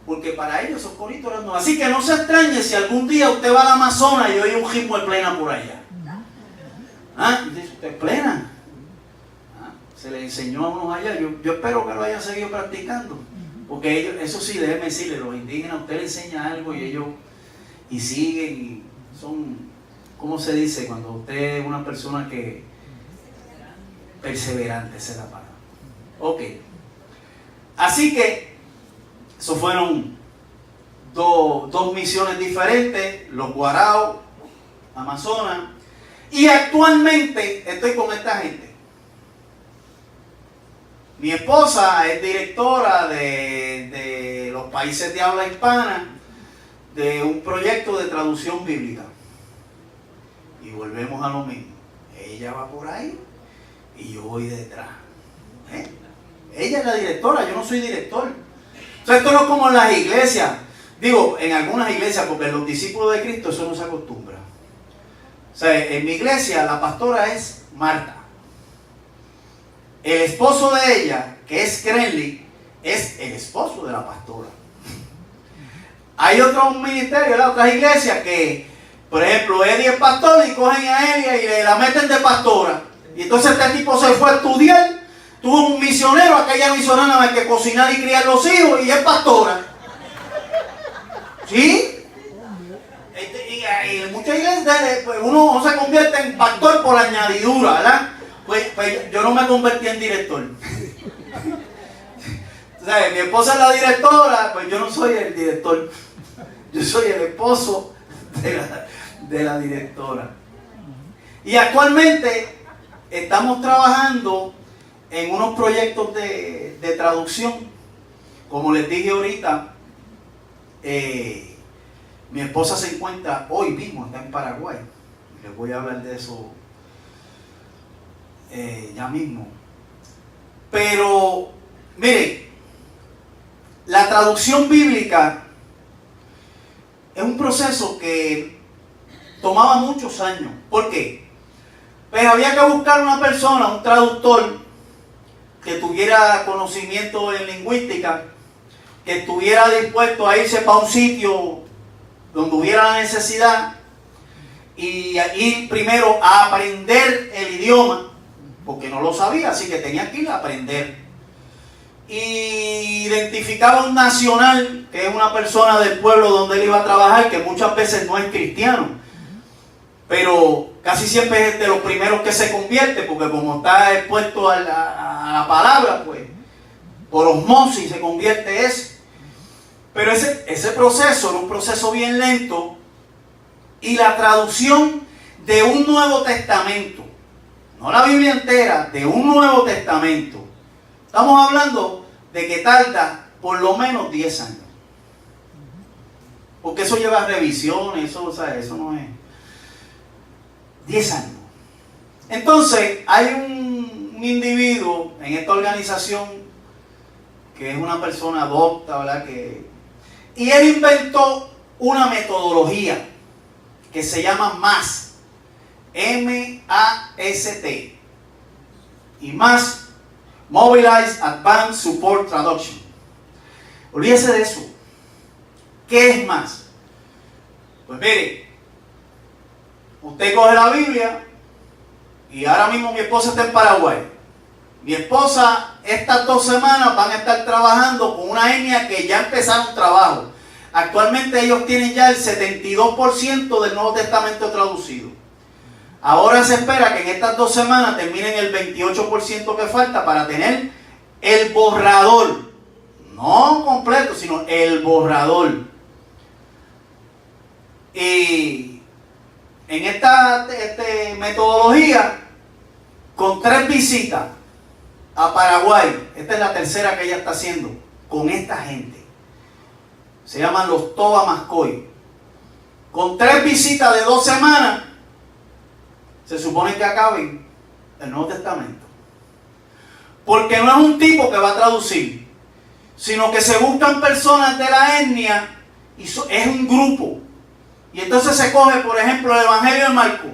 porque para ellos esos coritos eran nuevos. Así que no se extrañe si algún día usted va al Amazonas y oye un ritmo de plena por allá. ¿Ah? Dice usted, plena. ¿Ah? Se le enseñó a unos allá. Yo espero que lo hayan seguido practicando, porque ellos, eso sí, déjeme decirle, los indígenas, usted le enseña algo y ellos y siguen y son, ¿cómo se dice? Cuando usted es una persona que perseverante, esa es la palabra. Ok, así que eso fueron dos misiones diferentes, los Guaraos, Amazonas, y actualmente estoy con esta gente. Mi esposa es directora de los países de habla hispana de un proyecto de traducción bíblica. Y volvemos a lo mismo. Ella va por ahí y yo voy detrás. Ella es la directora, yo no soy director. O sea, esto no es como en las iglesias. Digo, en algunas iglesias, porque en los discípulos de Cristo eso no se acostumbra. O sea, en mi iglesia la pastora es Marta. El esposo de ella, que es Crenley, es el esposo de la pastora. Hay otros ministerios, otras iglesias que, por ejemplo, Eddie es pastor y cogen a Elia y le la meten de pastora. Y entonces este tipo se fue a estudiar. Tuvo un misionero, aquella misionera nada más que cocinar y criar los hijos, y es pastora. ¿Sí? Y muchas iglesias, pues uno se convierte en pastor por añadidura, ¿verdad? Pues yo no me convertí en director. ¿Sabes? Mi esposa es la directora, pues yo no soy el director. Yo soy el esposo de la directora. Y actualmente estamos trabajando en unos proyectos de traducción. Como les dije ahorita, mi esposa se encuentra hoy mismo, está en Paraguay. Les voy a hablar de eso ya mismo. Pero, mire, la traducción bíblica es un proceso que tomaba muchos años. ¿Por qué? Pues había que buscar una persona, un traductor, que tuviera conocimiento en lingüística, que estuviera dispuesto a irse para un sitio donde hubiera la necesidad y ir primero a aprender el idioma, porque no lo sabía, así que tenía que ir a aprender. Y identificaba un nacional, que es una persona del pueblo donde él iba a trabajar, que muchas veces no es cristiano, pero casi siempre es de los primeros que se convierte, porque como está expuesto a la palabra, pues por osmosis se convierte eso. Pero ese proceso era un proceso bien lento, y la traducción de un Nuevo Testamento, no la Biblia entera, de un Nuevo Testamento, estamos hablando de que tarda por lo menos 10 años. Porque eso lleva revisiones, eso no es. 10 años. Entonces, hay un individuo en esta organización que es una persona docta, ¿verdad? Y él inventó una metodología que se llama MAST. M-A-S-T. Y MAST, Mobilized Advanced Support Traduction. Olvídese de eso. ¿Qué es MAST? Pues mire, usted coge la Biblia y ahora mismo mi esposa está en Paraguay. Mi esposa, estas 2 semanas van a estar trabajando con una etnia que ya empezaron trabajo. Actualmente ellos tienen ya el 72% del Nuevo Testamento traducido. Ahora se espera que en estas 2 semanas terminen el 28% que falta para tener el borrador. No completo, sino el borrador. Y en esta metodología, con 3 visitas a Paraguay, esta es la tercera que ella está haciendo, con esta gente. Se llaman los Toba Mascoy. Con 3 visitas de 2 semanas, se supone que acaben el Nuevo Testamento. Porque no es un tipo que va a traducir, sino que se buscan personas de la etnia y es un grupo. Y entonces se coge, por ejemplo, el Evangelio de Marcos.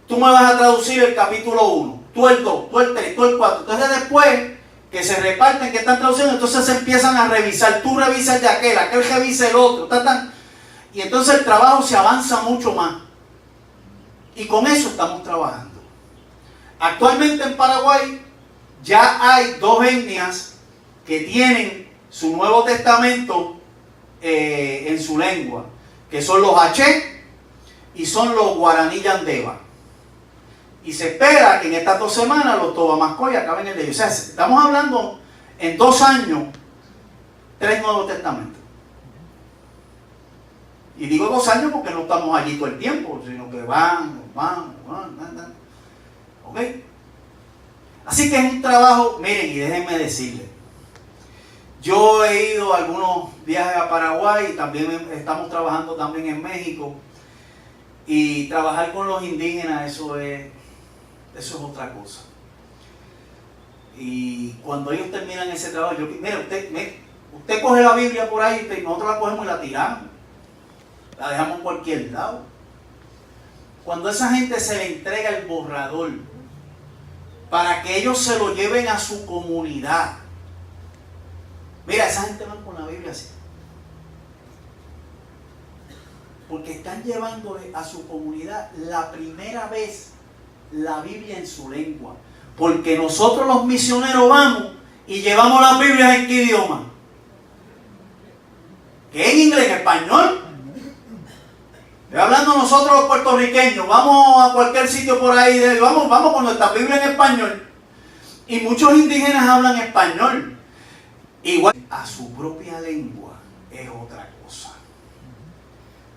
Tú me vas a traducir el capítulo 1, tú el 2, tú el 3, tú el 4. Entonces después que se reparten, que están traduciendo, entonces se empiezan a revisar. Tú revisas el de aquel revisa el otro. Y entonces el trabajo se avanza mucho más. Y con eso estamos trabajando. Actualmente en Paraguay ya hay 2 etnias que tienen su Nuevo Testamento en su lengua, que son los H y son los Guaraní Yandeva. Y se espera que en estas 2 semanas los Toba Mascoy acaben el de ellos. O sea, estamos hablando en 2 años, 3 Nuevos Testamentos. Y digo 2 años porque no estamos allí todo el tiempo, sino que van. ¿Ok? Así que es un trabajo, miren, y déjenme decirles, yo he ido a algunos viajes a Paraguay, también estamos trabajando también en México, y trabajar con los indígenas, eso es otra cosa. Y cuando ellos terminan ese trabajo, mira, usted coge la Biblia por ahí, y nosotros la cogemos y la tiramos, la dejamos en cualquier lado. Cuando a esa gente se le entrega el borrador para que ellos se lo lleven a su comunidad, mira, esa gente va con la Biblia así, porque están llevándole a su comunidad la primera vez la Biblia en su lengua. Porque nosotros los misioneros vamos y llevamos las Biblias en qué idioma, que en inglés, en español. Estoy hablando nosotros los puertorriqueños, vamos a cualquier sitio por ahí, vamos con nuestra Biblia en español. Y muchos indígenas hablan español. Igual a su propia lengua es otra cosa.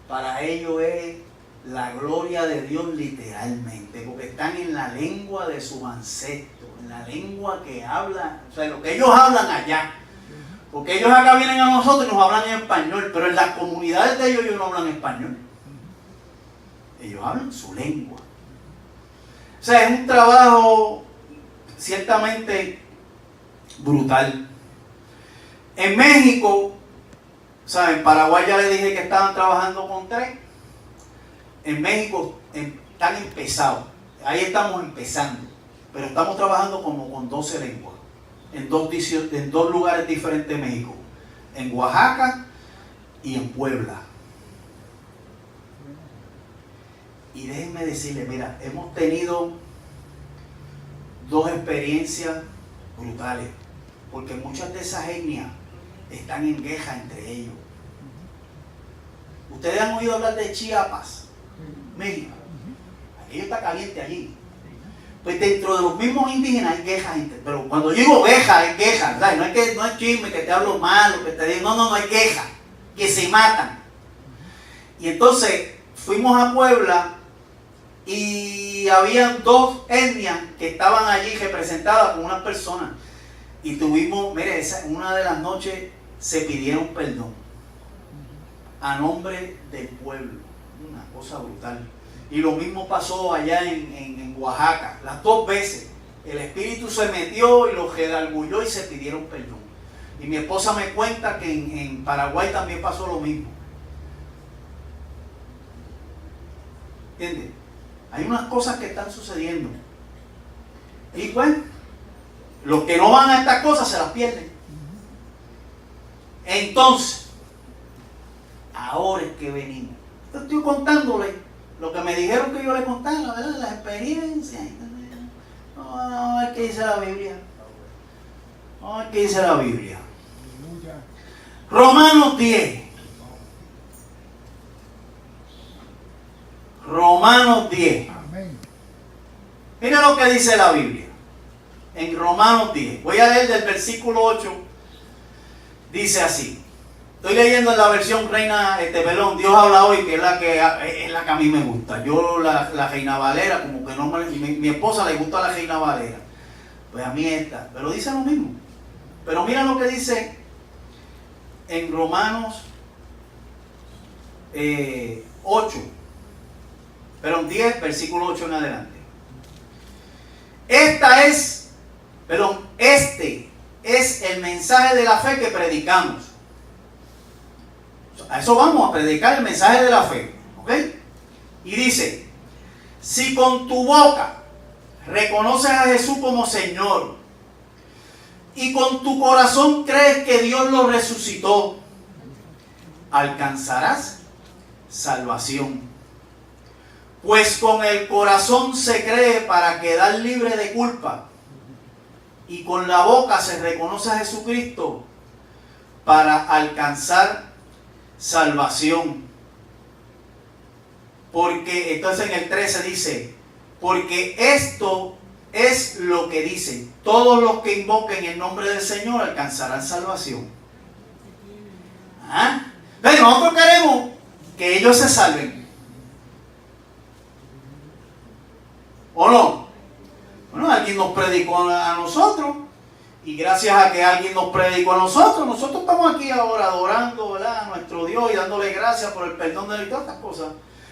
Para ellos es la gloria de Dios literalmente, porque están en la lengua de sus ancestros, en la lengua que hablan, o sea, lo que ellos hablan allá. Porque ellos acá vienen a nosotros y nos hablan en español, pero en las comunidades de ellos no hablan español. Ellos hablan su lengua. O sea, es un trabajo ciertamente brutal. En México, o sea, en Paraguay ya le dije que estaban trabajando con 3. En México están empezados. Ahí estamos empezando. Pero estamos trabajando como con 12 lenguas. En 2 lugares diferentes de México. En Oaxaca y en Puebla. Y déjenme decirles, mira, hemos tenido 2 experiencias brutales. Porque muchas de esas etnias están en queja entre ellos. Ustedes han oído hablar de Chiapas, México. Aquello está caliente allí. Pues dentro de los mismos indígenas hay quejas. Pero cuando yo digo queja, hay quejas, ¿verdad? No es chisme, que te hablo mal, que te digo, no hay quejas, que se matan. Y entonces fuimos a Puebla y habían 2 etnias que estaban allí representadas por unas personas. Y tuvimos, mire, una de las noches se pidieron perdón a nombre del pueblo. Una cosa brutal. Y lo mismo pasó allá en Oaxaca. Las 2 veces el espíritu se metió y los redargulló y se pidieron perdón. Y mi esposa me cuenta que en Paraguay también pasó lo mismo. ¿Entiendes? Hay unas cosas que están sucediendo. Y pues, los que no van a estas cosas se las pierden. Entonces, ahora es que venimos. Estoy contándole lo que me dijeron que yo le contara, la verdad, las experiencias. Vamos a ver qué dice la Biblia. Vamos a ver qué dice la Biblia. Aleluya. Romanos 10. Romanos 10. Amén. Mira lo que dice la Biblia. En Romanos 10. Voy a leer del versículo 8. Dice así. Estoy leyendo en la versión Reina, Dios habla hoy, que es la que a mí me gusta. Yo la Reina Valera, como que no mi esposa le gusta la Reina Valera. Pues a mí esta. Pero dice lo mismo. Pero mira lo que dice en Romanos 8. Perdón, 10, versículo 8 en adelante. Este es el mensaje de la fe que predicamos. A eso vamos, a predicar el mensaje de la fe. ¿Ok? Y dice, si con tu boca reconoces a Jesús como Señor y con tu corazón crees que Dios lo resucitó, alcanzarás salvación. Pues con el corazón se cree para quedar libre de culpa y con la boca se reconoce a Jesucristo para alcanzar salvación. Porque entonces en el 13 dice, porque esto es lo que dice, todos los que invoquen el nombre del Señor alcanzarán salvación. ¿Ah? Pero nosotros queremos que ellos se salven, ¿o no? Bueno, alguien nos predicó a nosotros, y gracias a que alguien nos predicó a nosotros estamos aquí ahora adorando, ¿verdad?, a nuestro Dios y dándole gracias por el perdón de todas estas cosas.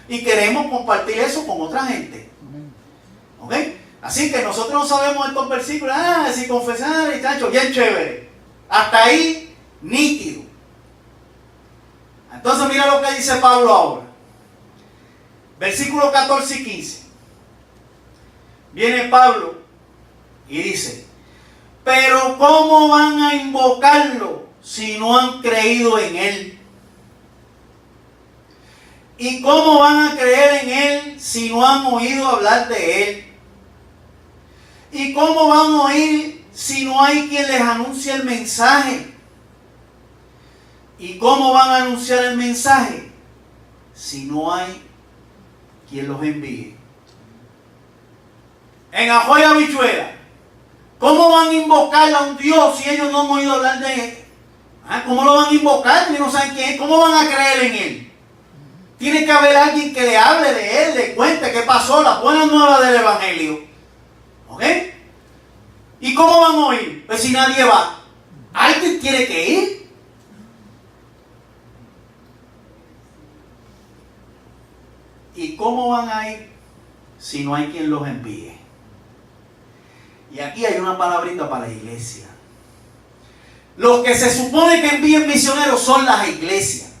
Y queremos compartir eso con otra gente. ¿Ok? Así que nosotros no sabemos estos versículos, si confesar y chacho, bien chévere. Hasta ahí, nítido. Entonces mira lo que dice Pablo ahora. Versículos 14 y 15. Viene Pablo y dice, pero ¿cómo van a invocarlo si no han creído en Él? ¿Y cómo van a creer en Él si no han oído hablar de Él? ¿Y cómo van a oír si no hay quien les anuncie el mensaje? ¿Y cómo van a anunciar el mensaje si no hay quien los envíe? En ajo y habichuela, ¿cómo van a invocar a un Dios si ellos no han oído hablar de Él? ¿Cómo lo van a invocar si no saben quién es? ¿Cómo van a creer en Él? Tiene que haber alguien que le hable de Él, le cuente qué pasó, la buena nueva del Evangelio. ¿Ok? ¿Y cómo van a oír? Pues si nadie va. ¿Alguien tiene que ir? ¿Y cómo van a ir si no hay quien los envíe? Y aquí hay una palabrita para la iglesia. Los que se supone que envíen misioneros son las iglesias.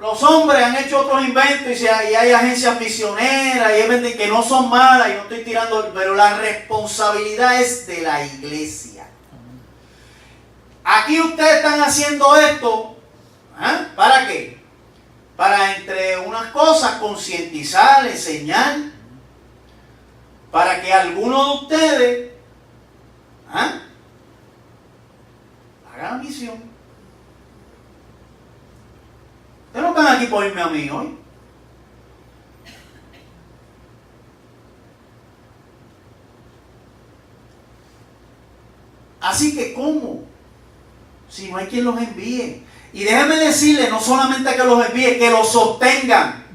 Los hombres han hecho otros inventos y hay agencias misioneras y hay que no son malas y no estoy tirando, pero la responsabilidad es de la iglesia. Aquí ustedes están haciendo esto, ¿para qué? Para, entre unas cosas, concientizar, enseñar, para que algunos de ustedes hagan misión. Ustedes no están aquí por irme a mí hoy. Así que, ¿cómo? Si no hay quien los envíe. Y déjenme decirles, no solamente que los envíe, que los sostengan.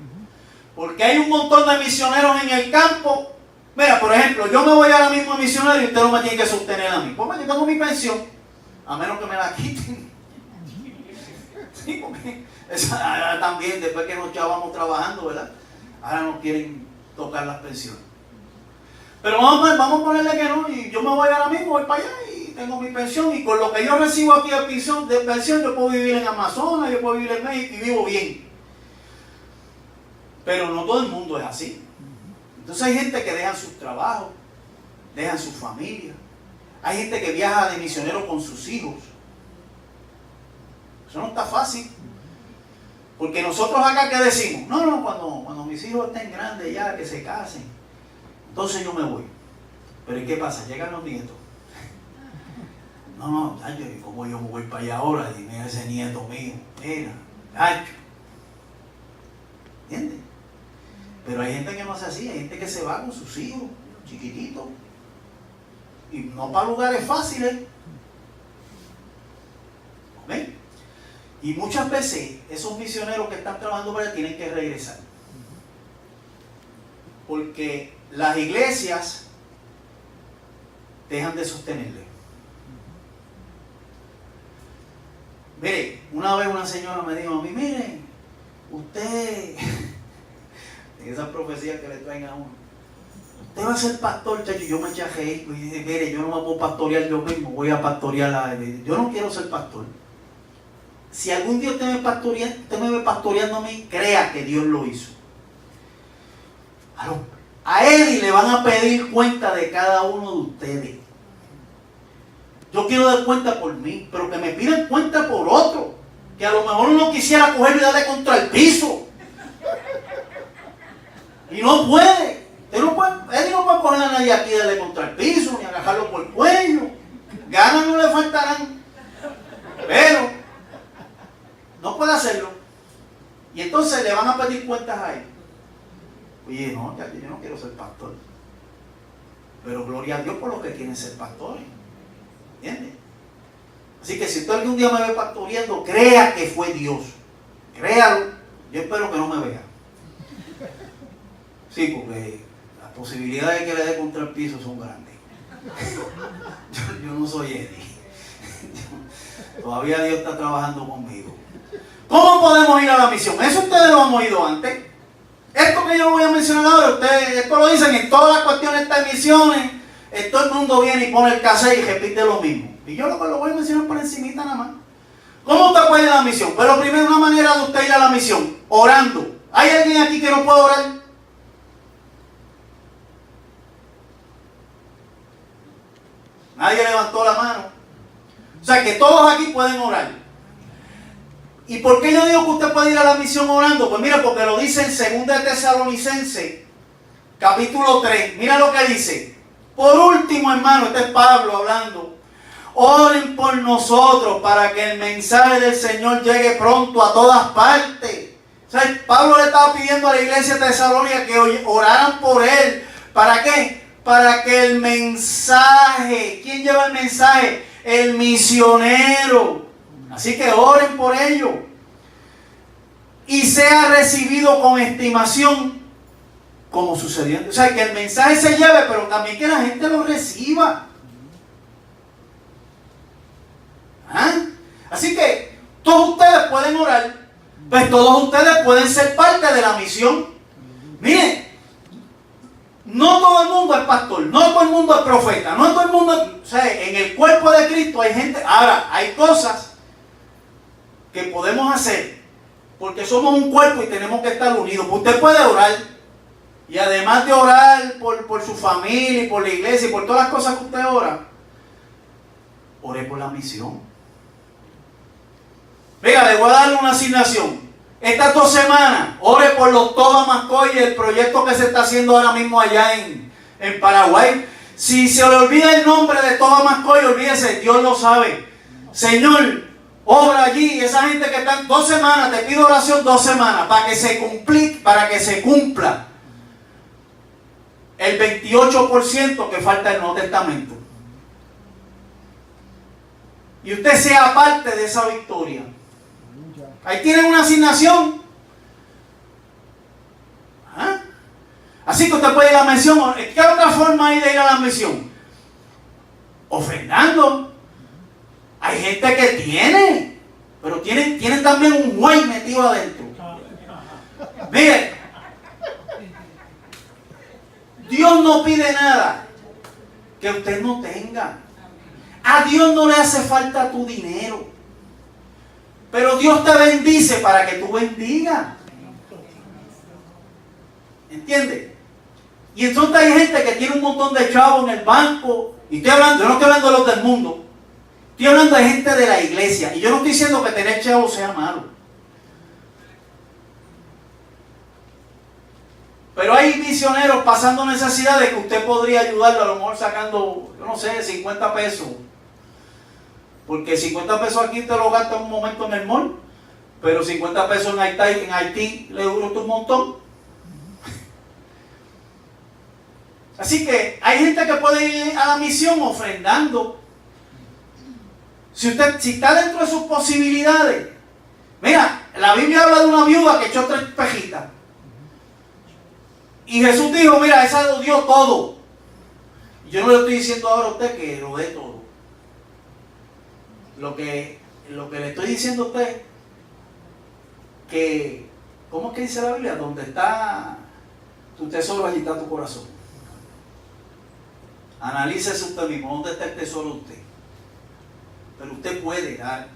Porque hay un montón de misioneros en el campo. Mira, por ejemplo, yo me voy ahora mismo a misionero y usted no me tiene que sostener a mí. Pues yo tengo mi pensión, a menos que me la quiten. Sí, porque esa, también, después que nos estábamos trabajando, ¿verdad? Ahora nos quieren tocar las pensiones. Pero vamos a ponerle que no, y yo me voy ahora mismo, voy para allá y tengo mi pensión, y con lo que yo recibo aquí de pensión, yo puedo vivir en Amazonas, yo puedo vivir en México y vivo bien. Pero no todo el mundo es así. Entonces hay gente que dejan sus trabajos, dejan su familia. Hay gente que viaja de misionero con sus hijos. Eso no está fácil. Porque nosotros acá, ¿qué decimos? No, cuando mis hijos estén grandes ya, que se casen, entonces yo me voy. Pero ¿y qué pasa? Llegan los nietos. No, tacho, ¿cómo yo me voy para allá ahora? Dime a ese nieto mío. Mira, tacho. ¿Entiendes? Pero hay gente que no hace así, hay gente que se va con sus hijos, chiquititos. Y no para lugares fáciles. ¿Ok? Y muchas veces esos misioneros que están trabajando para allá tienen que regresar. Porque las iglesias dejan de sostenerle. Mire, una vez una señora me dijo a mí, mire, usted, en esas profecías que le traen a uno, usted va a ser pastor, chacho. Yo me eché a reír y dije, mire, yo no me puedo pastorear yo mismo, voy a pastorear a él. Yo no quiero ser pastor. Si algún día usted me ve pastoreando a mí, crea que Dios lo hizo. A Eddie le van a pedir cuenta de cada uno de ustedes. Yo quiero dar cuenta por mí, pero que me pidan cuenta por otro. Que a lo mejor uno quisiera cogerlo y darle contra el piso. Y no puede. Eddie no puede coger a nadie aquí y darle contra el piso, ni agarrarlo por el cuello. Ganas no le faltarán. Pero no puede hacerlo. Y entonces le van a pedir cuentas a él. Oye, no, yo no quiero ser pastor. Pero gloria a Dios por los que quieren ser pastores. ¿Entiendes? Así que si usted algún día me ve pastoreando, crea que fue Dios. Créalo. Yo espero que no me vea. Sí, porque las posibilidades de que le dé contra el piso son grandes. Yo no soy Eddie. Todavía Dios está trabajando conmigo. ¿Cómo podemos ir a la misión? Eso ustedes lo han oído antes. Esto que yo voy a mencionar ahora, ustedes, esto lo dicen en todas las cuestiones de misiones. Todo el mundo viene y pone el cassette y repite lo mismo. Y yo lo voy a mencionar por encimita nada más. ¿Cómo usted puede ir a la misión? Pues lo primero, una manera de usted ir a la misión, orando. ¿Hay alguien aquí que no puede orar? Nadie levantó la mano. O sea que todos aquí pueden orar. ¿Y por qué yo digo que usted puede ir a la misión orando? Pues mira, porque lo dice en 2 Tesalonicenses, capítulo 3. Mira lo que dice. Por último, hermano, este es Pablo hablando. Oren por nosotros para que el mensaje del Señor llegue pronto a todas partes. O sea, Pablo le estaba pidiendo a la iglesia de Tesalónica que oraran por él. ¿Para qué? Para que el mensaje, ¿quién lleva el mensaje? El misionero. Así que oren por ello. Y sea recibido con estimación, como sucedió. O sea, que el mensaje se lleve, pero también que la gente lo reciba. ¿Ah? Así que todos ustedes pueden orar, pues todos ustedes pueden ser parte de la misión. Miren, no todo el mundo es pastor, no todo el mundo es profeta, no todo el mundo, o sea, en el cuerpo de Cristo hay gente. Ahora, hay cosas que podemos hacer, porque somos un cuerpo y tenemos que estar unidos. Usted puede orar, y además de orar por su familia y por la iglesia y por todas las cosas que usted ora, ore por la misión. Venga, le voy a darle una asignación. Estas 2 semanas, ore por los Tobamascoy y el proyecto que se está haciendo ahora mismo allá en Paraguay. Si se le olvida el nombre de Tobamascoy, olvídese, Dios lo sabe. Señor, obra allí, esa gente que está 2 semanas, te pido oración 2 semanas, para que se cumpla el 28% que falta del Nuevo Testamento. Y usted sea parte de esa victoria. Ahí tienen una asignación. ¿Ah? Así que usted puede ir a la misión. ¿Qué otra forma hay de ir a la misión? Ofrendando. Hay gente que tiene, pero tienen también un güey metido adentro. Mire, Dios no pide nada que usted no tenga. A Dios no le hace falta tu dinero. Pero Dios te bendice para que tú bendigas. ¿Entiendes? Y entonces hay gente que tiene un montón de chavos en el banco. Y yo no estoy hablando de los del mundo. Estoy hablando de gente de la iglesia. Y yo no estoy diciendo que tener chavos sea malo. Pero hay misioneros pasando necesidades que usted podría ayudarlo, a lo mejor sacando, yo no sé, 50 pesos. Porque 50 pesos aquí te lo gasta un momento en el mall, pero 50 pesos en Haití le dura un montón. Así que hay gente que puede ir a la misión ofrendando. Si está dentro de sus posibilidades. Mira, la Biblia habla de una viuda que echó 3 pejitas. Y Jesús dijo, mira, esa lo dio todo. Y yo no le estoy diciendo ahora a usted que lo dé todo. Lo que le estoy diciendo a usted, que, ¿cómo es que dice la Biblia? Donde está tu tesoro, allí está tu corazón. Analícese usted mismo, ¿dónde está el tesoro de usted? Pero usted puede dar.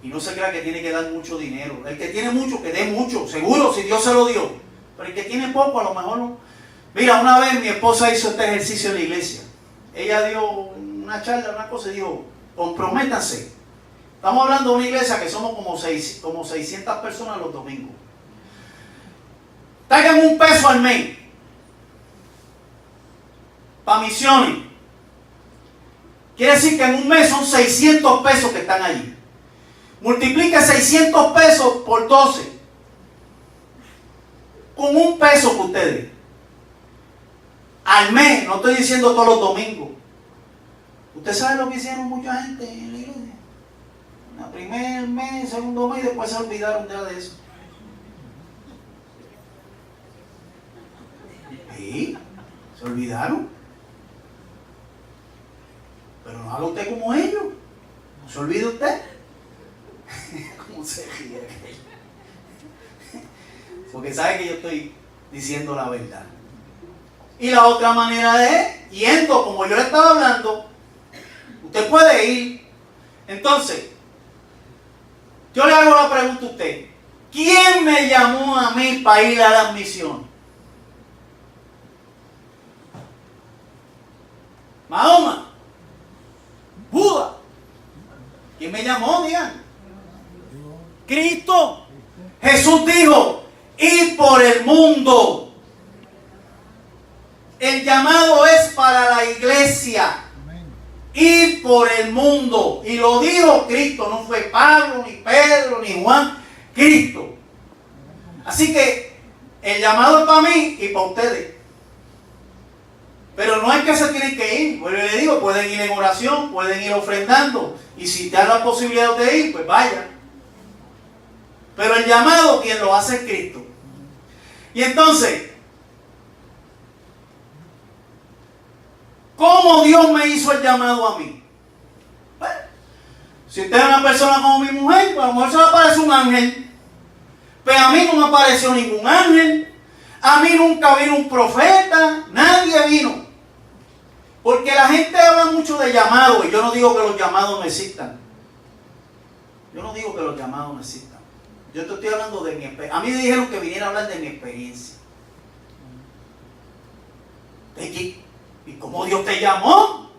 Y no se crea que tiene que dar mucho dinero. El que tiene mucho, que dé mucho. Seguro, si Dios se lo dio. Pero el que tiene poco, a lo mejor no. Mira, una vez mi esposa hizo este ejercicio en la iglesia. Ella dio una charla, una cosa, y dijo, comprométanse. Estamos hablando de una iglesia que somos como 600 personas los domingos. Traigan $1 al mes para misiones. Quiere decir que en un mes son 600 pesos que están allí. Multiplique 600 pesos por 12. Con $1 que ustedes al mes, no estoy diciendo todos los domingos. Usted sabe lo que hicieron mucha gente en la iglesia. El primer mes, segundo mes, y después se olvidaron ya de eso. Sí, se olvidaron. Pero no haga usted como ellos. No se olvide usted. ¿Cómo se ríe? Porque sabe que yo estoy diciendo la verdad. Y la otra manera es yendo, como yo le estaba hablando. Usted puede ir. Entonces, yo le hago la pregunta a usted. ¿Quién me llamó a mí para ir a las misiones? Mahoma. Buda. ¿Quién me llamó, digan? Cristo. Jesús dijo, id por el mundo. El llamado es para la iglesia. Ir por el mundo. Y lo dijo Cristo. No fue Pablo, ni Pedro, ni Juan. Cristo. Así que el llamado es para mí y para ustedes. Pero no es que se tienen que ir. Pues le digo, pueden ir en oración, pueden ir ofrendando. Y si te dan la posibilidad de ir, pues vaya. Pero el llamado, quien lo hace es Cristo. Y entonces, ¿cómo Dios me hizo el llamado a mí? Bueno, si usted es una persona como mi mujer, pues a lo mejor se le aparece un ángel. Pero a mí no me apareció ningún ángel. A mí nunca vino un profeta. Nadie vino. Porque la gente habla mucho de llamados. Y yo no digo que los llamados no existan. Yo no digo que los llamados no existan. Yo te estoy hablando de mi experiencia. A mí me dijeron que viniera a hablar de mi experiencia. ¿Y cómo Dios te llamó?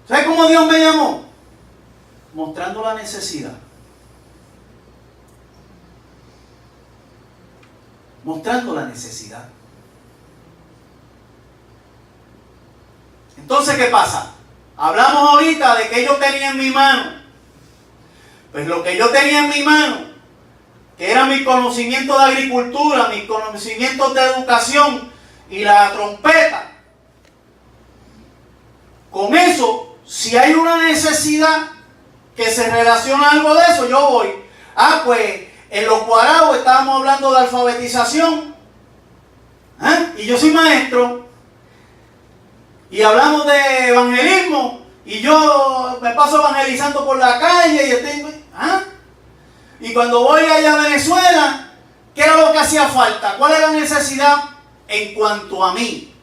¿Sabes cómo Dios me llamó? Mostrando la necesidad. Mostrando la necesidad. Entonces, ¿qué pasa? Hablamos ahorita de que yo tenía en mi mano. Pues lo que yo tenía en mi mano, que era mi conocimiento de agricultura, mis conocimientos de educación y la trompeta. Con eso, si hay una necesidad que se relaciona a algo de eso, yo voy. Pues en los Guaraos estábamos hablando de alfabetización. Y yo soy maestro. Y hablamos de evangelismo. Y yo me paso evangelizando por la calle. Y cuando voy allá a Venezuela, ¿qué era lo que hacía falta? ¿Cuál era la necesidad en cuanto a mí?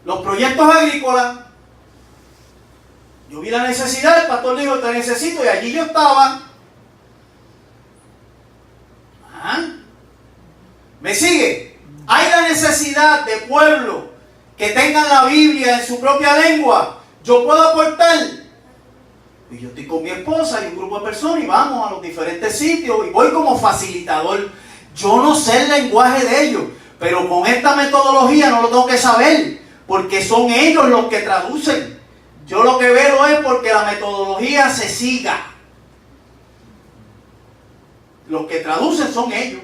Los proyectos agrícolas. Yo vi la necesidad, el pastor dijo, te necesito, y allí yo estaba. ¿Me sigue? Hay la necesidad de pueblos que tengan la Biblia en su propia lengua. Yo puedo aportar. Y yo estoy con mi esposa y un grupo de personas y vamos a los diferentes sitios y voy como facilitador. Yo no sé el lenguaje de ellos, pero con esta metodología no lo tengo que saber, porque son ellos los que traducen. Yo lo que veo es porque la metodología se siga. Los que traducen son ellos.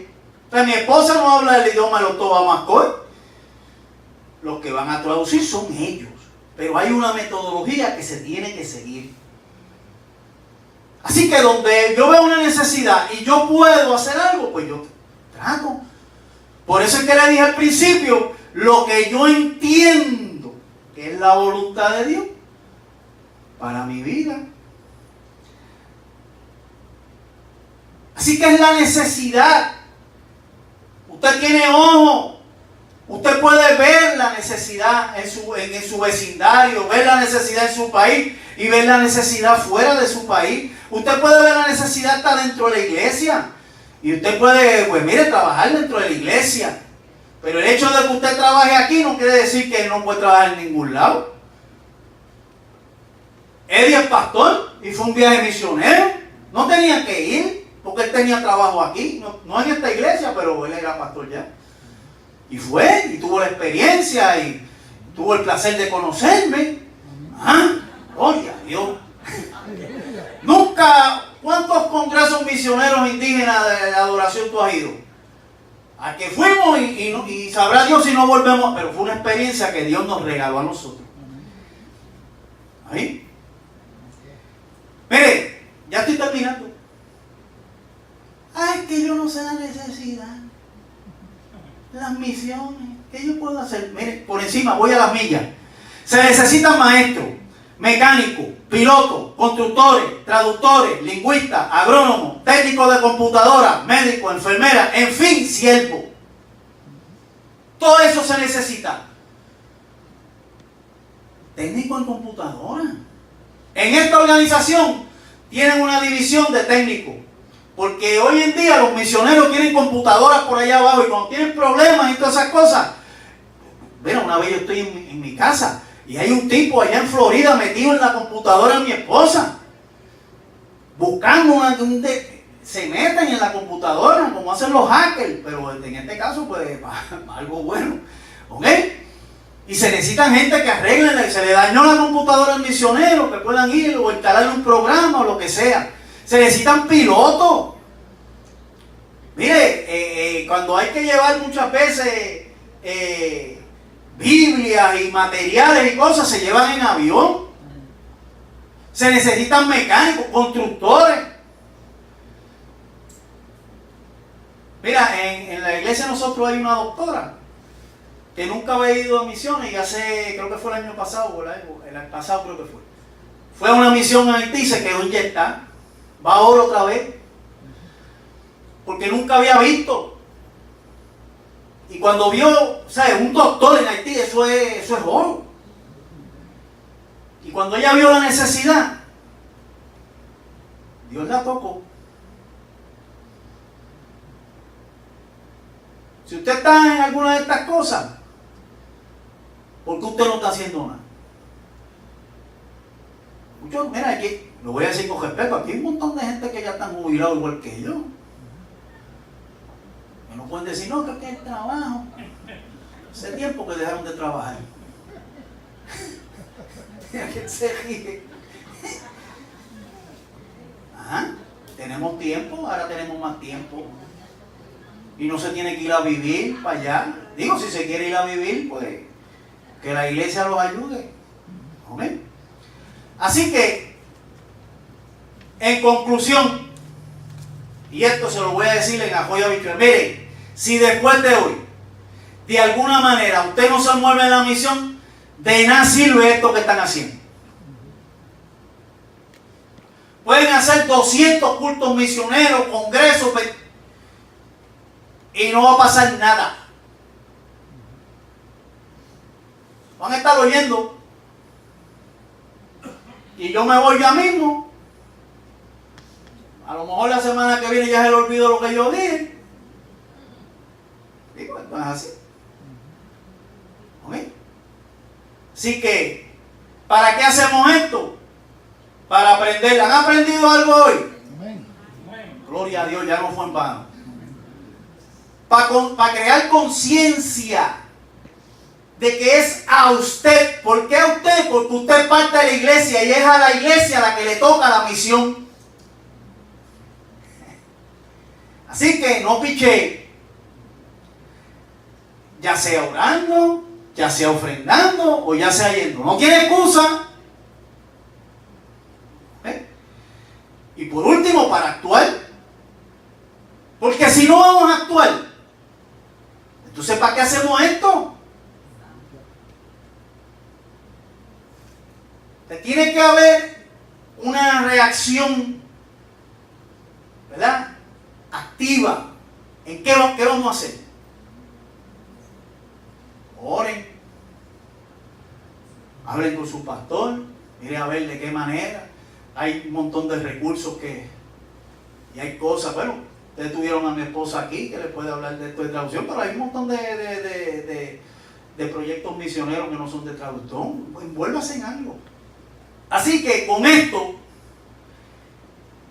O sea, mi esposa no habla el idioma de los Tobamascoy. Los que van a traducir son ellos. Pero hay una metodología que se tiene que seguir. Así que donde yo veo una necesidad y yo puedo hacer algo, pues yo trato. Por eso es que le dije al principio, lo que yo entiendo que es la voluntad de Dios para mi vida. Así que es la necesidad. Usted tiene ojo. Usted puede ver la necesidad en su vecindario, ver la necesidad en su país y ver la necesidad fuera de su país. Usted puede ver la necesidad hasta dentro de la iglesia. Y usted puede, pues mire, trabajar dentro de la iglesia. Pero el hecho de que usted trabaje aquí no quiere decir que no puede trabajar en ningún lado. Eddie es pastor y fue un viaje misionero. No tenía que ir porque él tenía trabajo aquí. No en esta iglesia, pero él era pastor ya. Y fue, y tuvo la experiencia, y tuvo el placer de conocerme. ¿Ah? Gloria a Dios. Nunca, ¿cuántos congresos misioneros indígenas de adoración tú has ido? A que fuimos y sabrá Dios si no volvemos, pero fue una experiencia que Dios nos regaló a nosotros. ¿Ahí? Mire, ya estoy terminando. Ay, que yo no sé la necesidad. Las misiones, ¿qué yo puedo hacer? Mire, por encima, voy a las millas. Se necesitan maestros, mecánicos, pilotos, constructores, traductores, lingüistas, agrónomos, técnicos de computadora, médicos, enfermeras, en fin, siervos. Todo eso se necesita. Técnico en computadora. En esta organización tienen una división de técnicos. Porque hoy en día los misioneros tienen computadoras por allá abajo y cuando tienen problemas y todas esas cosas. Bueno, una vez yo estoy en mi casa y hay un tipo allá en Florida metido en la computadora de mi esposa. Buscando se meten en la computadora como hacen los hackers, pero en este caso pues para algo bueno. ¿Ok? Y se necesitan gente que arreglen, se le dañó la computadora al misionero, que puedan ir o instalarle un programa o lo que sea. Se necesitan pilotos. Mire, cuando hay que llevar muchas veces Biblias y materiales y cosas, se llevan en avión. Se necesitan mecánicos, constructores. Mira, en la iglesia nosotros hay una doctora que nunca había ido a misiones y creo que fue el año pasado, el año pasado creo que fue. Fue a una misión en Haití y se quedó inyectada. Va ahora otra vez. Porque nunca había visto. Y cuando vio, ¿sabes? Un doctor en Haití, eso es oro. Y cuando ella vio la necesidad, Dios la tocó. Si usted está en alguna de estas cosas, ¿por qué usted no está haciendo nada? Mira, aquí, lo voy a decir con respeto, aquí hay un montón de gente que ya están jubilados igual que yo. Que no pueden decir, no, que aquí hay trabajo. Hace tiempo que dejaron de trabajar. Mira que se ríe. Ajá, tenemos tiempo, ahora tenemos más tiempo. Y no se tiene que ir a vivir para allá. Digo, si se quiere ir a vivir, pues que la iglesia los ayude. Amén. Así que, en conclusión, y esto se lo voy a decir en Ajoy Habitual, mire, si después de hoy, de alguna manera, usted no se mueve en la misión, de nada sirve esto que están haciendo. Pueden hacer 200 cultos misioneros, congresos, y no va a pasar nada. Van a estar oyendo. Y yo me voy ya mismo. A lo mejor la semana que viene ya se le olvidó lo que yo dije. Digo, esto es así. ¿Ok? Así que, ¿para qué hacemos esto? Para aprender. ¿Han aprendido algo hoy? Amén. Gloria a Dios, ya no fue en vano. para crear conciencia de que es a usted. ¿Por qué a usted? Porque usted es parte de la iglesia y es a la iglesia a la que le toca la misión. Así que no piche, ya sea orando, ya sea ofrendando o ya sea yendo. No tiene excusa. Y por último, para actuar. Porque si no vamos a actuar, entonces ¿para qué hacemos esto? Tiene que haber una reacción, ¿verdad?, activa. ¿En qué vamos a hacer? Oren, hablen con su pastor, miren a ver de qué manera. Hay un montón de recursos y hay cosas. Bueno, ustedes tuvieron a mi esposa aquí que les puede hablar de esto de traducción, pero hay un montón de proyectos misioneros que no son de traducción. Envuélvase en algo. Así que con esto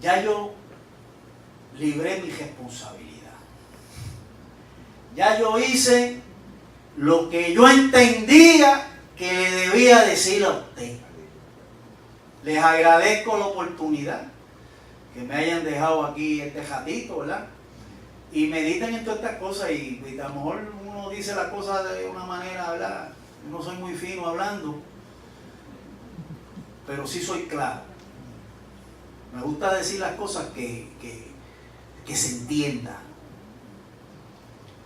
ya yo libré mi responsabilidad. Ya yo hice lo que yo entendía que le debía decir a usted. Les agradezco la oportunidad que me hayan dejado aquí este ratito, ¿verdad? Y mediten en todas estas cosas y a lo mejor uno dice las cosas de una manera, ¿verdad? No soy muy fino hablando, pero sí soy claro. Me gusta decir las cosas que se entiendan.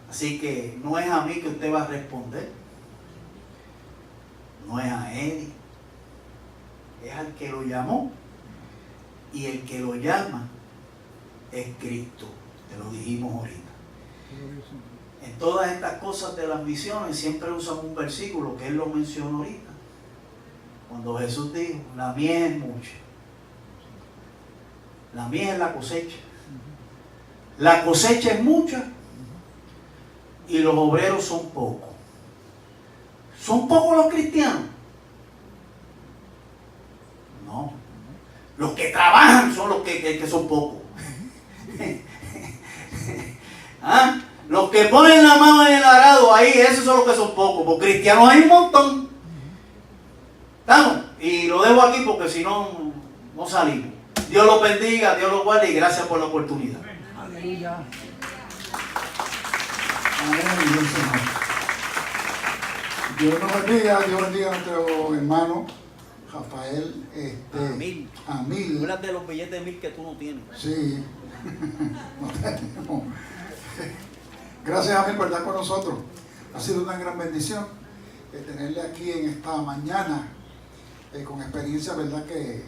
Así que no es a mí que usted va a responder, no es a Eddie, es al que lo llamó, y el que lo llama es Cristo, te lo dijimos ahorita. En todas estas cosas de las misiones siempre usan un versículo que él lo mencionó ahorita, cuando Jesús dijo: la mies es mucha, la mies es la cosecha, la cosecha es mucha y los obreros son pocos. ¿Son pocos los cristianos? No. Los que trabajan son los que son pocos. ¿Ah? Los que ponen la mano en el arado ahí, esos son los que son pocos. Porque cristianos hay un montón. ¿Estamos? Y lo dejo aquí porque si no, no salimos. Dios los bendiga, Dios los guarde y gracias por la oportunidad. Aleluya. Amén, Señor. Dios nos bendiga, Dios bendiga a nuestro hermano Rafael Amil. Hablas de los billetes de 1000 que tú no tienes. Sí, no tenemos. Gracias, Amil, por estar con nosotros. Ha sido una gran bendición tenerle aquí en esta mañana con experiencia, ¿verdad? Que,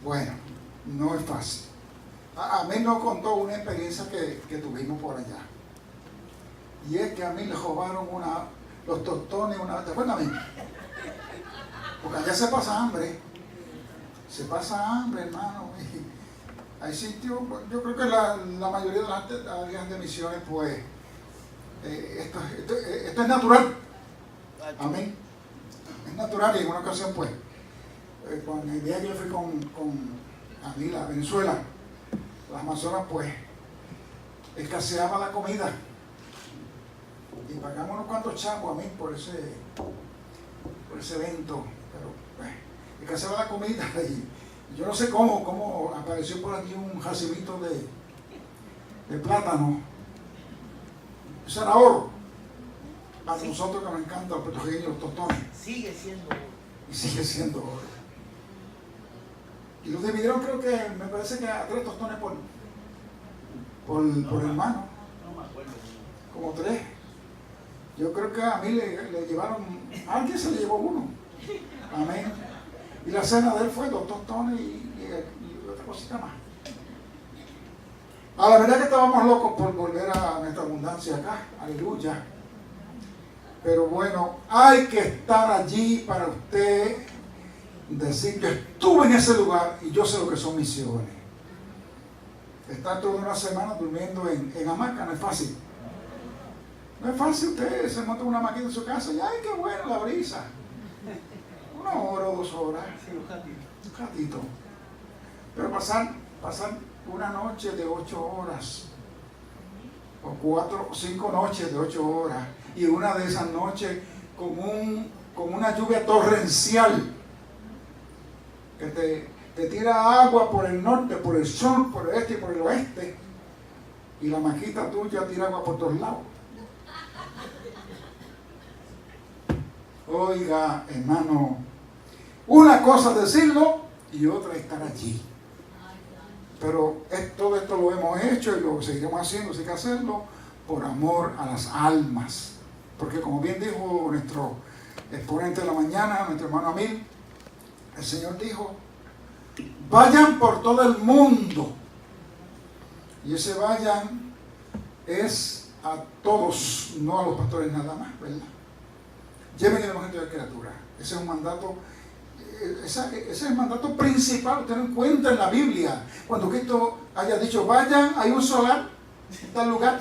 bueno, no es fácil. Amil nos contó una experiencia que tuvimos por allá. Y es que a mí le robaron los tostones ¿te acuerdas, Amil? Porque allá se pasa hambre. Se pasa hambre, hermano. Y hay sitios, yo creo que la mayoría de las áreas de misiones, pues, esto es natural. Amén. Es natural. Y en una ocasión, pues, cuando el día que yo fui con Amil a Venezuela, las Amazonas, pues, escaseaba la comida. Y pagamos unos cuantos chavos a mí por ese evento, pero escaseaba la comida y yo no sé cómo apareció por aquí un racimito de plátano. Eso era oro. Para nosotros que nos encantan los puertorriqueños, los tostones. Sigue siendo oro. Y sigue siendo oro. Y los dividieron, creo que, me parece que a 3 tostones por hermano. No me acuerdo. Como 3. Yo creo que a mí le llevaron, alguien se le llevó uno. Amén. Y la cena de él fue 2 tostones y otra cosita más. A la verdad que estábamos locos por volver a nuestra abundancia acá. Aleluya. Pero bueno, hay que estar allí para usted decir: yo estuve en ese lugar y yo sé lo que son misiones. Estar toda una semana durmiendo en hamaca no es fácil. No es fácil. Usted se monta una máquina en su casa y ¡ay, qué bueno la brisa! 1 hora o 2 horas. Un ratito. Pero pasar una noche de 8 horas, ok, 4 o 5 noches de 8 horas, y una de esas noches con una lluvia torrencial que te tira agua por el norte, por el sur, por el este y por el oeste, y la maquita tuya tira agua por todos lados. Oiga, hermano, una cosa es decirlo y otra estar allí. Pero todo esto lo hemos hecho y lo seguiremos haciendo, si hay que hacerlo, por amor a las almas. Porque como bien dijo nuestro exponente de la mañana, nuestro hermano Amil, el Señor dijo, vayan por todo el mundo. Y ese vayan es a todos, no a los pastores nada más, ¿verdad? Lleven el evangelio de la criatura. Ese es un mandato, ese es el mandato principal, usted lo encuentra en la Biblia. Cuando Cristo haya dicho, vayan, hay un solar en tal lugar,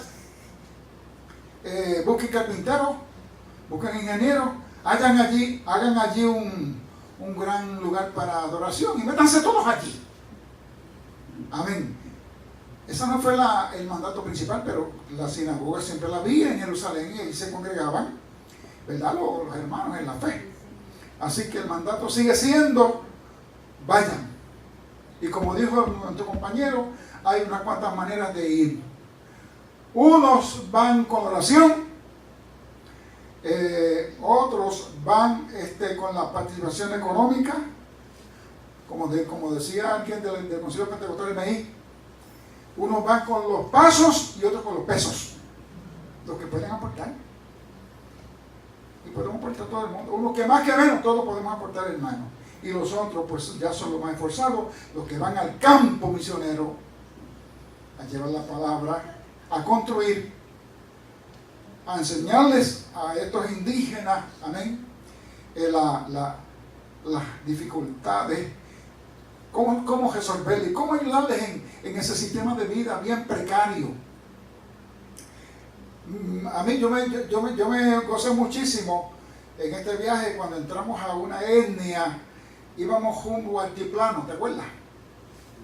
busquen carpintero, busquen ingeniero, hagan allí un gran lugar para adoración y métanse todos allí. Amén. Ese no fue el mandato principal, pero la sinagoga siempre la había en Jerusalén y ahí se congregaban, ¿verdad? Los hermanos en la fe. Así que el mandato sigue siendo, vayan. Y como dijo nuestro compañero, hay unas cuantas maneras de ir. Unos van con oración, otros van con la participación económica, como decía alguien del Concilio Pentecostal de Mejí. Unos van con los pasos y otros con los pesos, los que pueden aportar. Y podemos aportar todo el mundo. Uno que más que menos, todos podemos aportar, hermano. Y los otros, pues ya son los más esforzados, los que van al campo misionero a llevar la palabra, a construir, a enseñarles a estos indígenas, amén, las dificultades, cómo resolverles y cómo ayudarles en ese sistema de vida bien precario. A mí yo me gocé muchísimo en este viaje cuando entramos a una etnia, íbamos rumbo al altiplano, ¿te acuerdas?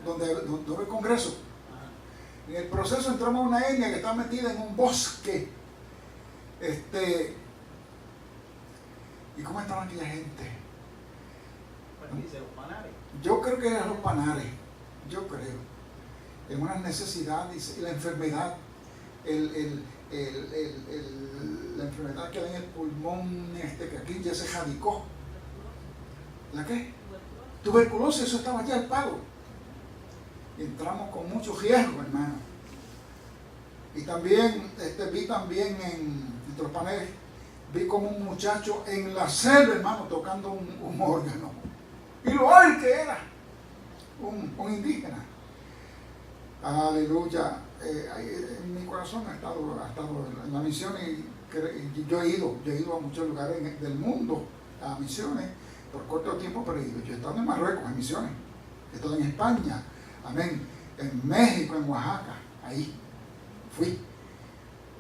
Donde el Congreso. En el proceso entramos a una etnia que está metida en un bosque. ¿Y cómo estaban aquella gente? Yo creo que eran los panares, yo creo. En unas necesidades y la enfermedad, la enfermedad que hay en el pulmón, que aquí ya se radicó. ¿La qué? Tuberculosis, eso estaba allá al palo. Y entramos con mucho riesgo, hermano. Y también, vi también en nuestros paneles, vi como un muchacho en la selva, hermano, tocando un órgano. Y lo alto que era, un indígena. Aleluya. En mi corazón ha estado en la misión y yo he ido a muchos lugares del mundo a misiones por corto tiempo, pero yo he estado en Marruecos en misiones, he estado en España, amén, en México, en Oaxaca, ahí fui.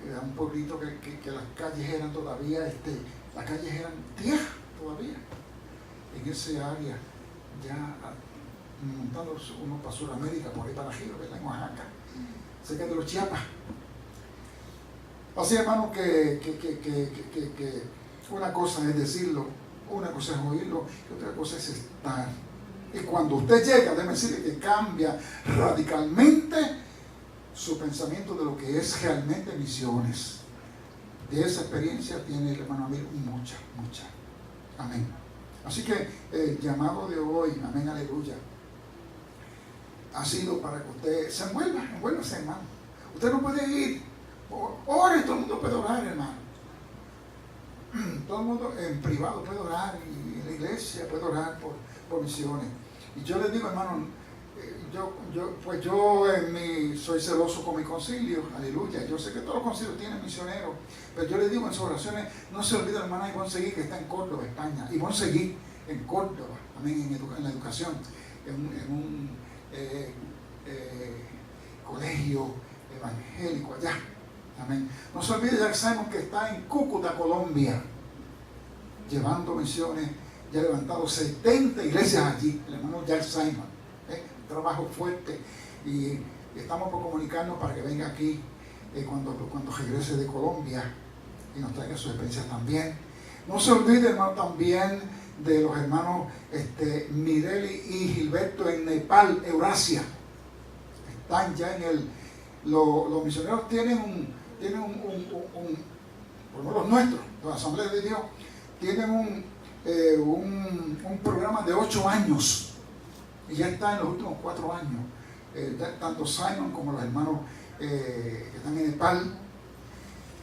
Era un pueblito que las calles eran todavía, las calles eran tierra todavía, en ese área, ya montando uno para Sudamérica, por ahí para Giro, ¿verdad? En Oaxaca, cerca de los Chiapas. Así, hermano, que una cosa es decirlo, una cosa es oírlo, y otra cosa es estar. Y cuando usted llega, déjeme decirle que cambia radicalmente su pensamiento de lo que es realmente misiones. De esa experiencia tiene el hermano Amir mucha. Amén. Así que el llamado de hoy, amén, aleluya, ha sido para que usted se envuélvase, hermano. Usted no puede ir, ore, todo el mundo puede orar, hermano. Todo el mundo en privado puede orar y en la iglesia puede orar por misiones. Y yo les digo, hermano, yo soy celoso con mi concilio, aleluya. Yo sé que todos los concilios tienen misioneros, pero yo les digo en sus oraciones, no se olviden, hermana Ivonne Seguí, que está en Córdoba, España. Ivonne Seguí, en Córdoba, amén, en la educación, en un colegio evangélico allá, amén. No se olvide Jack Simon, que está en Cúcuta, Colombia, llevando misiones. Ya ha levantado 70 iglesias allí, el hermano Jack Simon. Un trabajo fuerte, y estamos por comunicarnos para que venga aquí cuando regrese de Colombia y nos traiga sus experiencias también. No se olvide, hermano, también de los hermanos Mireli y Gilberto en Nepal, Eurasia. Están ya en los misioneros tienen por lo menos los nuestros, los Asambleas de Dios, tienen un programa de 8 años y ya está en los últimos 4 años. Tanto Simon como los hermanos que están en Nepal,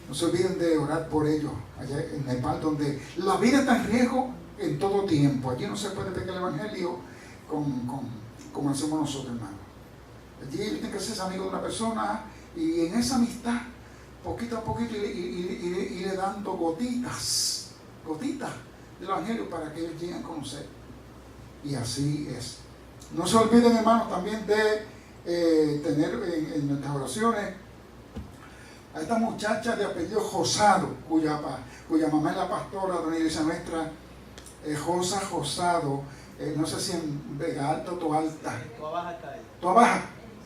no se olviden de orar por ellos allá en Nepal, donde la vida está en riesgo en todo tiempo. Allí no se puede pegar el evangelio como hacemos nosotros, hermanos. Allí tienen que ser amigos de una persona y en esa amistad, poquito a poquito, irle dando gotitas del evangelio para que ellos lleguen a conocer. Y así es. No se olviden, hermanos, también de tener en nuestras oraciones a esta muchacha de apellido Josado, cuya mamá es la pastora de una iglesia nuestra, Josa Josado, no sé si en Vega Alta o Toa Alta. Toa Baja está ahí. Toa Baja.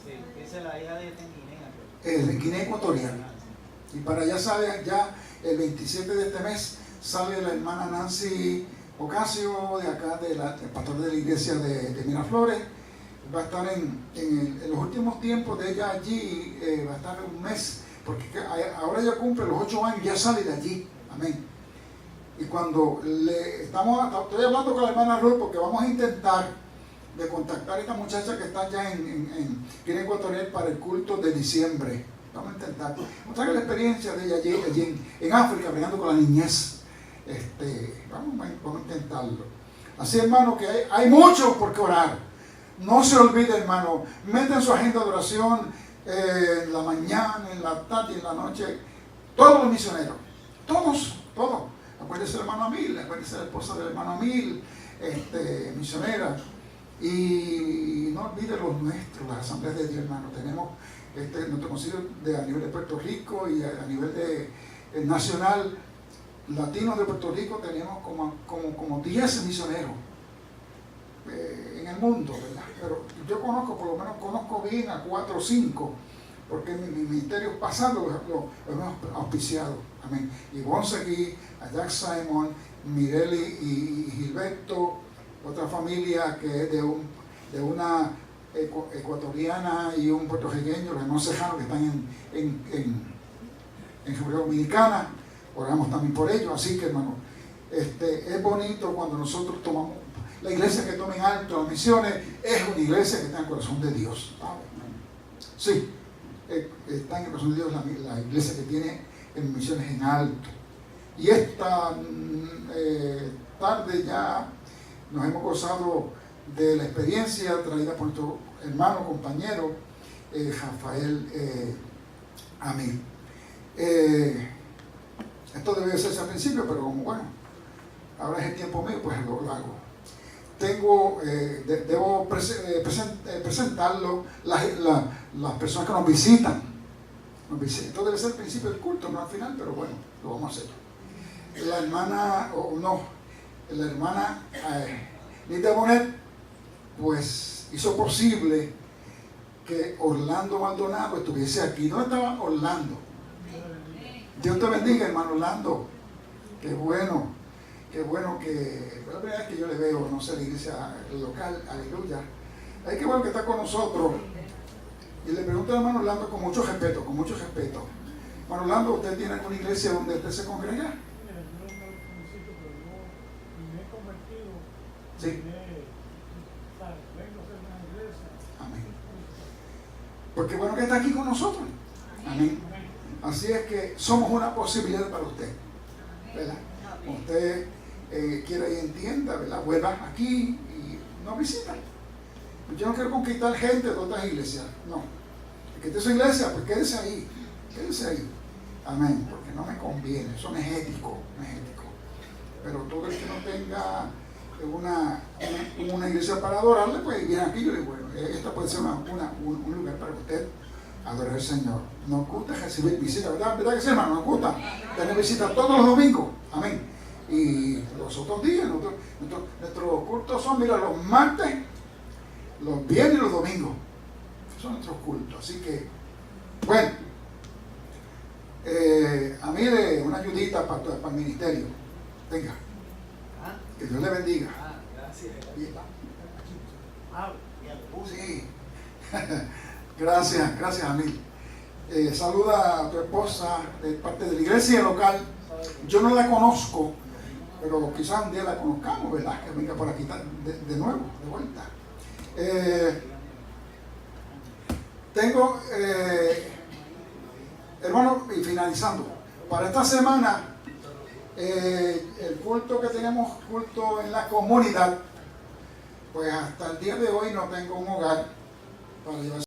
Sí, esa es la hija de Guinea. En Guinea Ecuatorial. Y para allá sale, ya el 27 de este mes, sale la hermana Nancy Ocasio, de acá, el pastor de la iglesia de Miraflores. Va a estar en los últimos tiempos de ella allí, va a estar un mes, porque ahora ella cumple los 8 años, ya sale de allí. Amén. Y cuando estoy hablando con la hermana Ruth, porque vamos a intentar de contactar a esta muchacha que está ya en Guinea Ecuatorial para el culto de diciembre. Vamos a intentar mostrar la experiencia de ella allí en África, bregando con la niñez. Vamos a intentarlo. Así, hermano, que hay mucho por qué orar. No se olvide, hermano, meten su agenda de oración en la mañana, en la tarde y en la noche. Todos los misioneros, todos. Acuérdese del hermano Amil, acuérdese de la esposa del hermano Amil, misionera. Y no olvide los nuestros, las asambleas de Dios, hermano. Tenemos nuestro concilio a nivel de Puerto Rico y a nivel nacional, latinos de Puerto Rico, tenemos como 10 misioneros en el mundo, ¿verdad? Pero yo conozco bien a 4 o 5, porque en mis ministerios pasados los hemos auspiciado. Amén. Y Bonsegui, a Jack Simon, Mireli y Gilberto, otra familia que es de una ecuatoriana y un puertorriqueño, los hermanos Cejanos, que están en República Dominicana. Oramos también por ellos. Así que, hermano, es bonito cuando nosotros tomamos la iglesia que toma en alto las misiones. Es una iglesia que está en el corazón de Dios. Sí, está en el corazón de Dios la iglesia que tiene en misiones en alto. Y esta tarde ya nos hemos gozado de la experiencia traída por nuestro hermano, compañero, Rafael Amil. Esto debe ser al principio, pero como bueno, ahora es el tiempo mío, pues lo hago. Debo presentarlo las personas que nos visitan. Esto debe ser el principio del culto, no al final, pero bueno, lo vamos a hacer. La hermana Nita Bonet, pues hizo posible que Orlando Maldonado estuviese aquí. ¿Dónde estaba Orlando? Dios te bendiga, hermano Orlando. Qué bueno que fue la primera vez que yo le veo, no sé, la iglesia local, aleluya. Qué bueno que está con nosotros. Y le pregunto al hermano Orlando con mucho respeto. Hermano Orlando, ¿usted tiene alguna iglesia donde usted se congrega? Sí. Amén. Porque bueno que está aquí con nosotros. Amén. Así es que somos una posibilidad para usted, ¿verdad? Usted quiera y entienda, ¿verdad? Vuelva aquí y nos visita. Yo no quiero conquistar gente de otras iglesias, no. El que esté en su iglesia, pues quédese ahí. Amén, porque no me conviene, eso no es ético. Pero todo el que no tenga una iglesia para adorarle, pues viene aquí. Yo le digo, bueno, esta puede ser un lugar para que usted adorar al Señor. Nos gusta recibir visitas, ¿verdad que sí, hermano? Nos gusta tener visitas todos los domingos, amén. Y los otros días, nuestros cultos son, mira, los martes, los viernes y los domingos. Son nuestros cultos. Así que, bueno, A mí de una ayudita para el ministerio. Venga, Ah, que Dios le bendiga. gracias. Bien. Ah, y al público. Sí. Gracias, Amil. Saluda a tu esposa de parte de la iglesia local. Yo no la conozco, pero quizás un día la conozcamos, ¿verdad? Que venga por aquí de nuevo, de vuelta. Tengo, hermano, y finalizando, para esta semana, el culto que tenemos, culto en la comunidad, pues hasta el día de hoy no tengo un hogar para llevar.